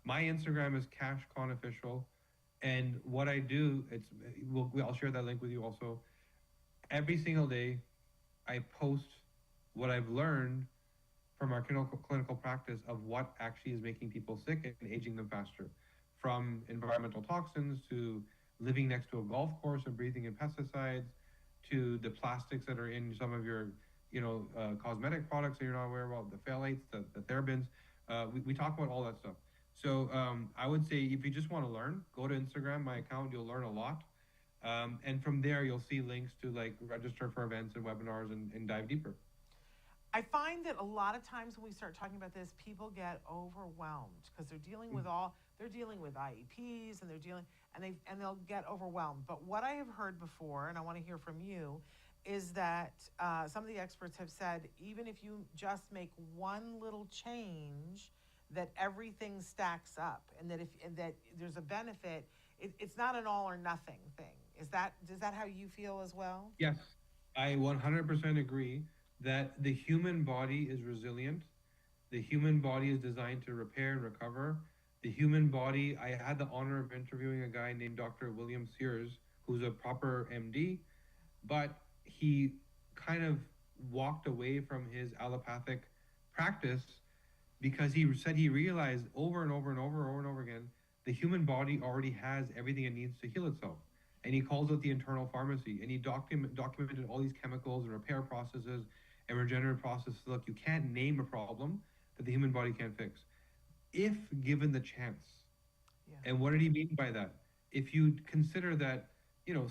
My Instagram is Kashif Khan Official. And what I do, I'll share that link with you also. Every single day, I post what I've learned from our clinical practice of what actually is making people sick and aging them faster. From environmental toxins to living next to a golf course and breathing in pesticides, to the plastics that are in some of your, cosmetic products that you're not aware about, the phthalates, the therabins. We talk about all that stuff. So I would say if you just want to learn, go to Instagram, my account, you'll learn a lot. And from there, you'll see links to like register for events and webinars and dive deeper. I find that a lot of times when we start talking about this, people get overwhelmed because they're dealing with IEPs and they'll get overwhelmed. But what I have heard before, and I want to hear from you, is that some of the experts have said even if you just make one little change, that everything stacks up, and that there's a benefit. It's not an all or nothing thing. Is that how you feel as well? Yes, I 100% agree that the human body is resilient. The human body is designed to repair and recover. The human body, I had the honor of interviewing a guy named Dr. William Sears, who's a proper MD, but he kind of walked away from his allopathic practice because he said he realized over and over and over again, the human body already has everything it needs to heal itself. And he calls it the internal pharmacy. And he documented all these chemicals and repair processes and regenerative processes. Look, you can't name a problem that the human body can't fix if given the chance. Yeah. And what did he mean by that? If you consider that,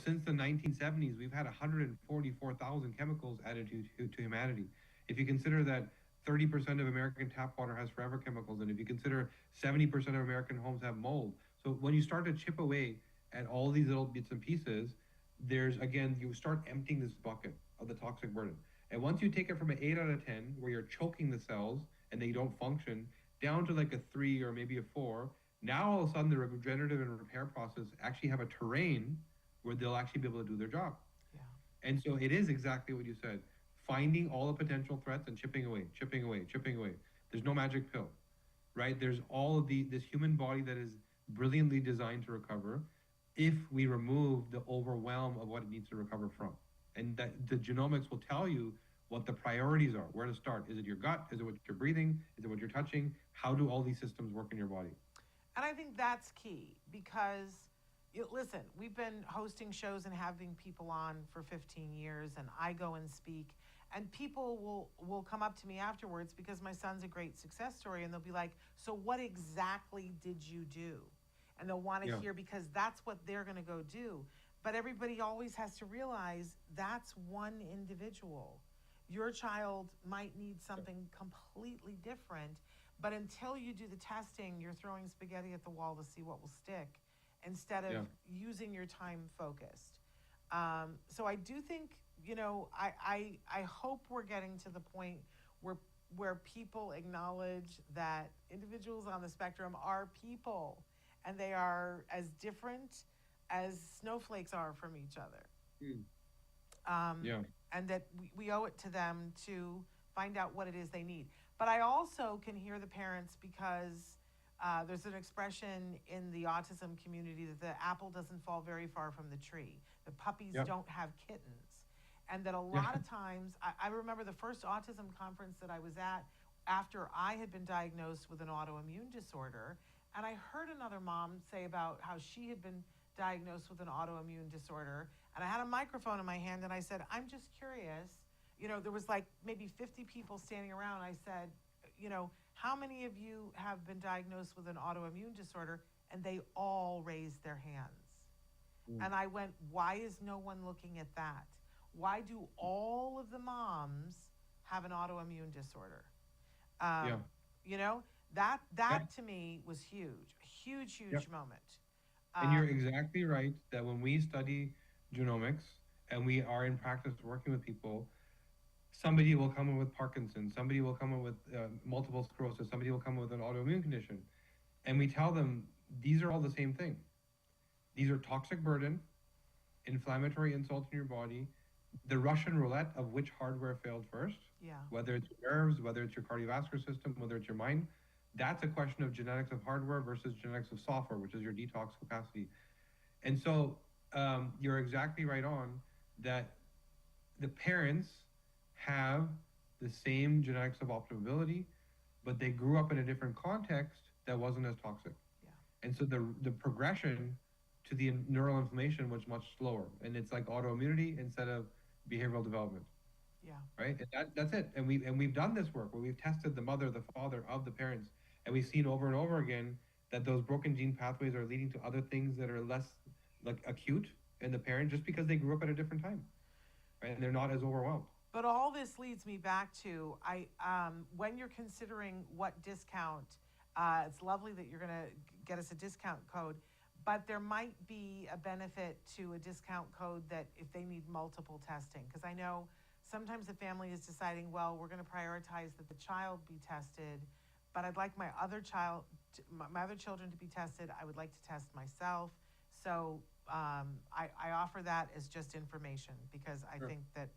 since the 1970s, we've had 144,000 chemicals added to humanity. If you consider that 30% of American tap water has forever chemicals, and if you consider 70% of American homes have mold. So when you start to chip away at all these little bits and pieces, you start emptying this bucket of the toxic burden. And once you take it from an 8 out of 10, where you're choking the cells and they don't function, down to like a 3 or maybe a 4, now all of a sudden the regenerative and repair process actually have a terrain where they'll actually be able to do their job. Yeah. And so it is exactly what you said, finding all the potential threats and chipping away. There's no magic pill, right? There's all of this human body that is brilliantly designed to recover if we remove the overwhelm of what it needs to recover from. And that the genomics will tell you what the priorities are, where to start. Is it your gut? Is it what you're breathing? Is it what you're touching? How do all these systems work in your body? And I think that's key because, listen, we've been hosting shows and having people on for 15 years, and I go and speak, and people will come up to me afterwards because my son's a great success story, and they'll be like, "So what exactly did you do?" And they'll want to Yeah. hear because that's what they're going to go do. But everybody always has to realize that's one individual. Your child might need something completely different, but until you do the testing, you're throwing spaghetti at the wall to see what will stick instead of Yeah. using your time focused. So I do think, I hope we're getting to the point where people acknowledge that individuals on the spectrum are people and they are as different as snowflakes are from each other. Mm. Um, Yeah. and that we owe it to them to find out what it is they need. But I also can hear the parents because there's an expression in the autism community that the apple doesn't fall very far from the tree. The puppies Yep. don't have kittens. And that a Yeah. lot of times, I remember the first autism conference that I was at after I had been diagnosed with an autoimmune disorder. And I heard another mom say about how she had been diagnosed with an autoimmune disorder. And I had a microphone in my hand and I said, "I'm just curious." There was like maybe 50 people standing around. I said, "How many of you have been diagnosed with an autoimmune disorder?" And they all raised their hands. Mm. And I went, "Why is no one looking at that? Why do all of the moms have an autoimmune disorder?" Yeah. That Yeah. to me was huge, a huge Yep. moment. And you're Um, exactly right that when we study genomics and we are in practice working with people, somebody will come in with Parkinson's, somebody will come in with multiple sclerosis, somebody will come in with an autoimmune condition. And we tell them these are all the same thing. These are toxic burden, inflammatory insults in your body, the Russian roulette of which hardware failed first, yeah. whether it's your nerves, whether it's your cardiovascular system, whether it's your mind. That's a question of genetics of hardware versus genetics of software, which is your detox capacity. And so you're exactly right on that the parents have the same genetics of optimability, but they grew up in a different context that wasn't as toxic. Yeah. And so the progression to the neural inflammation was much slower. And it's like autoimmunity instead of behavioral development. Yeah. Right? And that's it. And we've done this work where we've tested the mother, the father of the parents, and we've seen over and over again that those broken gene pathways are leading to other things that are less like acute in the parent just because they grew up at a different time. Right? And they're not as overwhelmed. But all this leads me back to when you're considering what discount, it's lovely that you're going to get us a discount code, but there might be a benefit to a discount code that if they need multiple testing, because I know sometimes the family is deciding, well, we're going to prioritize that the child be tested, but I'd like my other children to be tested. I would like to test myself. So I offer that as just information because I Sure. think that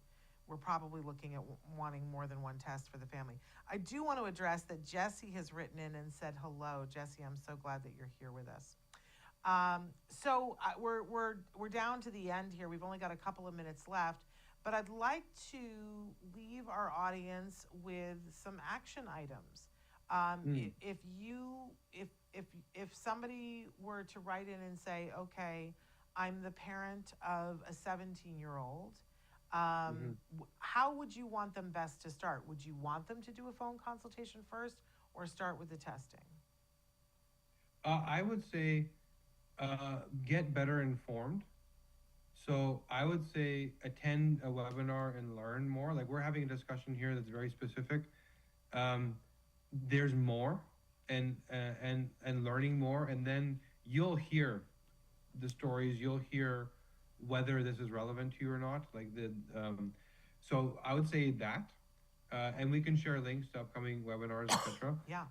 we're probably looking at wanting more than one test for the family. I do want to address that Jesse has written in and said hello. Jesse, I'm so glad that you're here with us. We're down to the end here. We've only got a couple of minutes left, but I'd like to leave our audience with some action items. If somebody were to write in and say, okay, I'm the parent of a 17-year-old, how would you want them best to start? Would you want them to do a phone consultation first or start with the testing? I would say get better informed. So I would say attend a webinar and learn more. Like we're having a discussion here that's very specific. There's more and learning more, and then you'll hear the stories. You'll hear whether this is relevant to you or not. So I would say that, and we can share links to upcoming webinars, etc. Yeah.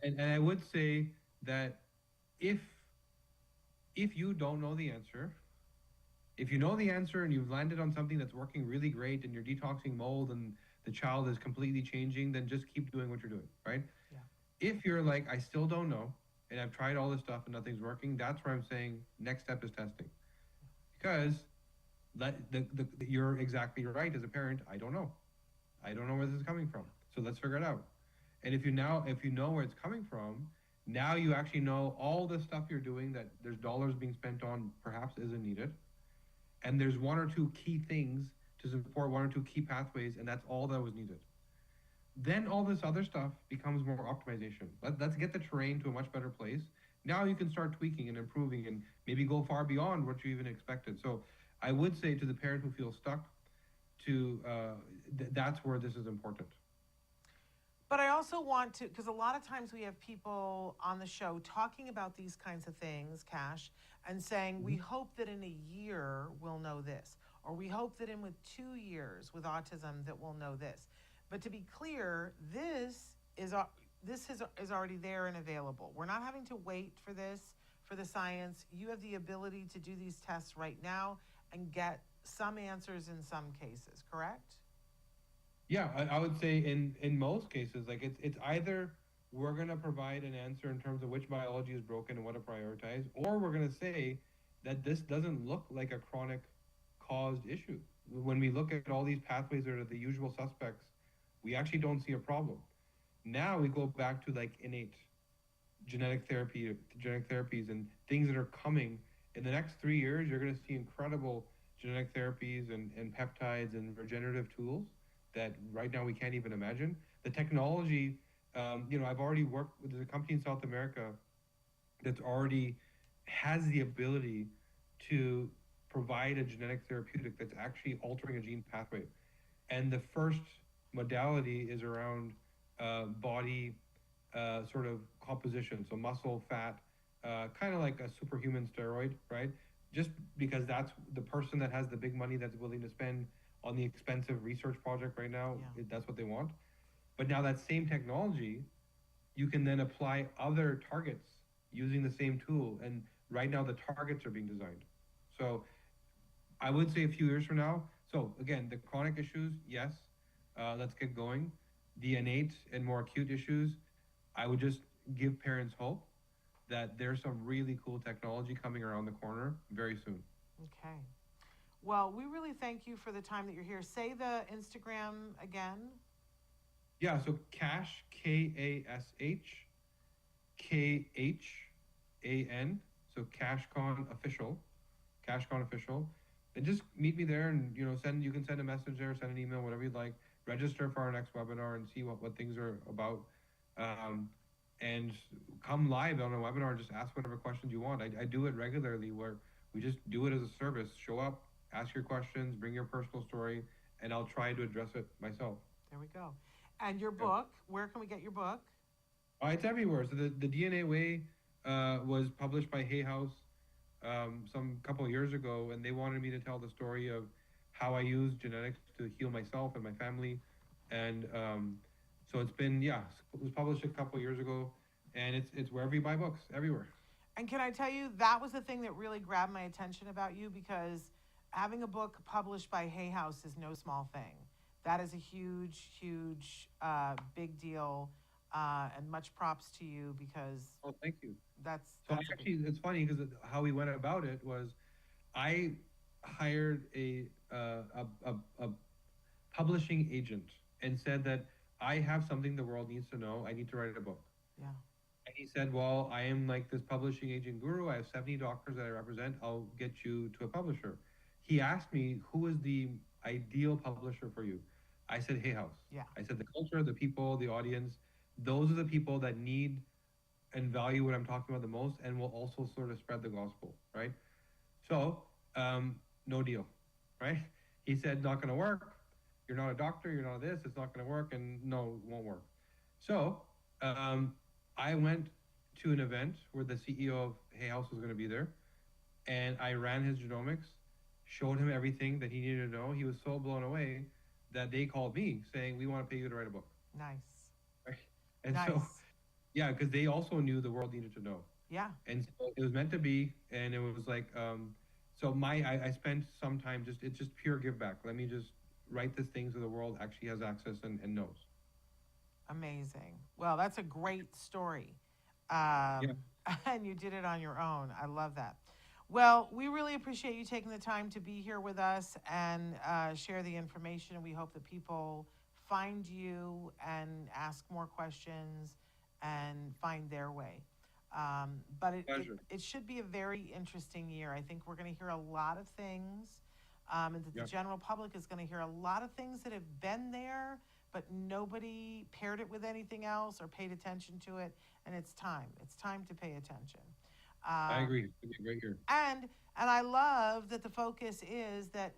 And I would say that if you don't know the answer, if you know the answer and you've landed on something that's working really great and you're detoxing mold and the child is completely changing, then just keep doing what you're doing, right? Yeah. If you're like, I still don't know, and I've tried all this stuff and nothing's working, that's where I'm saying next step is testing. Because you're exactly right as a parent, I don't know. I don't know where this is coming from. So let's figure it out. And if you know where it's coming from, Now you actually know all the stuff you're doing that there's dollars being spent on perhaps isn't needed. And there's one or two key things to support one or two key pathways, and that's all that was needed. Then all this other stuff becomes more optimization. Let's get the terrain to a much better place. Now you can start tweaking and improving and maybe go far beyond what you even expected. So I would say to the parent who feels stuck, that's where this is important. But I also want to, because a lot of times we have people on the show talking about these kinds of things, Cash, and saying, we hope that in a year we'll know this, or we hope that in with 2 years with autism that we'll know this. But to be clear, this is already there and available. We're not having to wait for this, for the science. You have the ability to do these tests right now and get some answers in some cases, correct? Yeah, I would say in most cases, like it's either we're going to provide an answer in terms of which biology is broken and what to prioritize, or we're going to say that this doesn't look like a chronic caused issue. When we look at all these pathways that are the usual suspects, we actually don't see a problem. Now we go back to like innate genetic therapies and things that are coming. In the next 3 years, you're going to see incredible genetic therapies and peptides and regenerative tools that right now we can't even imagine. The technology, I've already worked with a company in South America that's already has the ability to provide a genetic therapeutic that's actually altering a gene pathway. And the first modality is around body sort of composition, so muscle, fat, kind of like a superhuman steroid, right? Just because that's the person that has the big money that's willing to spend on the expensive research project right now, that's what they want. But now that same technology, you can then apply other targets using the same tool. And right now the targets are being designed. So I would say a few years from now. So again, the chronic issues, yes, let's get going. The innate and more acute issues, I would just give parents hope that there's some really cool technology coming around the corner very soon. Okay. Well, we really thank you for the time that you're here. Say the Instagram again. Yeah, so Cash, K-A-S-H, K-H-A-N, so Cash Khan Official, Cash Khan Official. And just meet me there and, you can send a message there, send an email, whatever you'd like. Register for our next webinar and see what things are about. And come live on a webinar and just ask whatever questions you want. I do it regularly where we just do it as a service. Show up, ask your questions, bring your personal story, and I'll try to address it myself. There we go. And your book, where can we get your book? It's everywhere. So the DNA Way was published by Hay House some couple of years ago, and they wanted me to tell the story of how I use genetics to heal myself and my family. And so it was published a couple of years ago, and it's wherever you buy books, everywhere. And can I tell you, that was the thing that really grabbed my attention about you, because having a book published by Hay House is no small thing. That is a huge, huge, big deal, and much props to you, because Oh, thank you. that's Actually, it's funny because how we went about it was I hired a publishing agent and said that I have something the world needs to know. I need to write a book. Yeah. And he said, well, I am like this publishing agent guru. I have 70 doctors that I represent. I'll get you to a publisher. He asked me, who is the ideal publisher for you? I said, Hay House. Yeah. I said, the culture, the people, the audience, those are the people that need and value what I'm talking about the most and will also sort of spread the gospel, right? So, no deal, right? He said, not going to work. You're not a doctor. You're not this. It's not going to work. And no, it won't work. So I went to an event where the CEO of Hay House was going to be there. And I ran his genomics, showed him everything that he needed to know. He was so blown away that they called me saying, we want to pay you to write a book. Nice. Right? And nice. so, yeah, because they also knew the world needed to know. Yeah. And so it was meant to be. And it was like, so I spent some time it's just pure give back. Let me just write this thing so the world actually has access and knows. Amazing. Well, that's a great story. Yeah. And you did it on your own. I love that. Well, we really appreciate you taking the time to be here with us and share the information. We hope that people find you and ask more questions and find their way. But it, Pleasure. it should be a very interesting year. I think we're going to hear a lot of things, and that the Yep. general public is going to hear a lot of things that have been there, but nobody paired it with anything else or paid attention to it. And it's time. It's time to pay attention. I agree. It's gonna be a great year. And I love that the focus is that,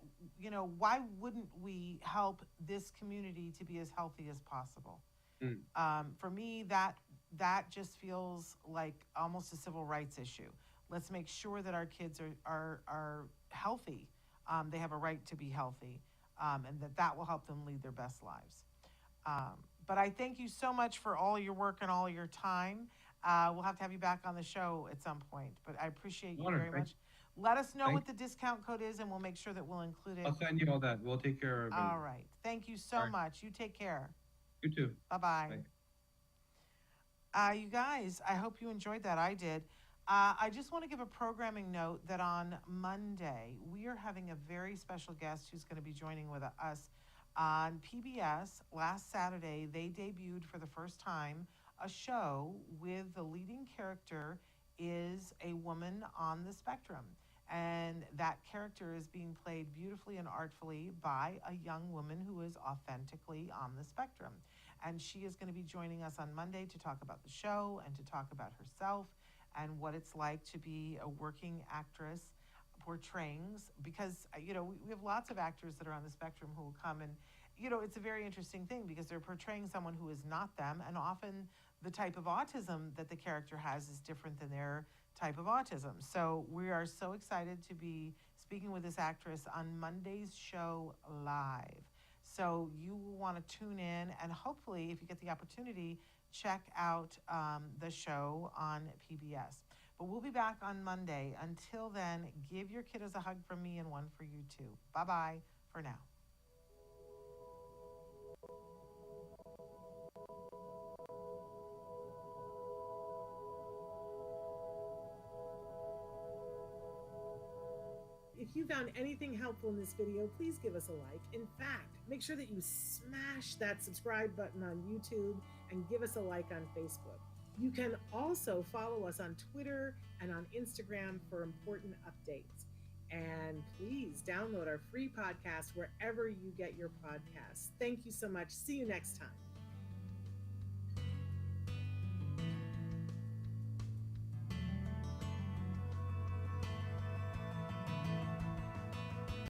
why wouldn't we help this community to be as healthy as possible? For me, that just feels like almost a civil rights issue. Let's make sure that our kids are healthy. They have a right to be healthy, and that will help them lead their best lives. But I thank you so much for all your work and all your time. We'll have to have you back on the show at some point, but I appreciate you Honor, very thanks. much. Let us know Thank- what the discount code is, and we'll make sure that we'll include it. I'll send you all that. We'll take care of it. All right. Thank you so All right. much. You take care. You too. Bye-bye. You guys, I hope you enjoyed that. I did. I just want to give a programming note that on Monday, we are having a very special guest who's going to be joining with us on PBS. Last Saturday, they debuted for the first time a show with the leading character is a woman on the spectrum. And that character is being played beautifully and artfully by a young woman who is authentically on the spectrum. And she is going to be joining us on Monday to talk about the show and to talk about herself and what it's like to be a working actress portraying, because, we have lots of actors that are on the spectrum who will come and, it's a very interesting thing because they're portraying someone who is not them. And often the type of autism that the character has is different than their type of autism. So we are so excited to be speaking with this actress on Monday's show live. So you will want to tune in, and hopefully, if you get the opportunity, check out the show on PBS. But we'll be back on Monday. Until then, give your kiddos a hug from me and one for you too. Bye-bye for now. If you found anything helpful in this video, please give us a like. In fact, make sure that you smash that subscribe button on YouTube and give us a like on Facebook. You can also follow us on Twitter and on Instagram for important updates. And please download our free podcast wherever you get your podcasts. Thank you so much. See you next time.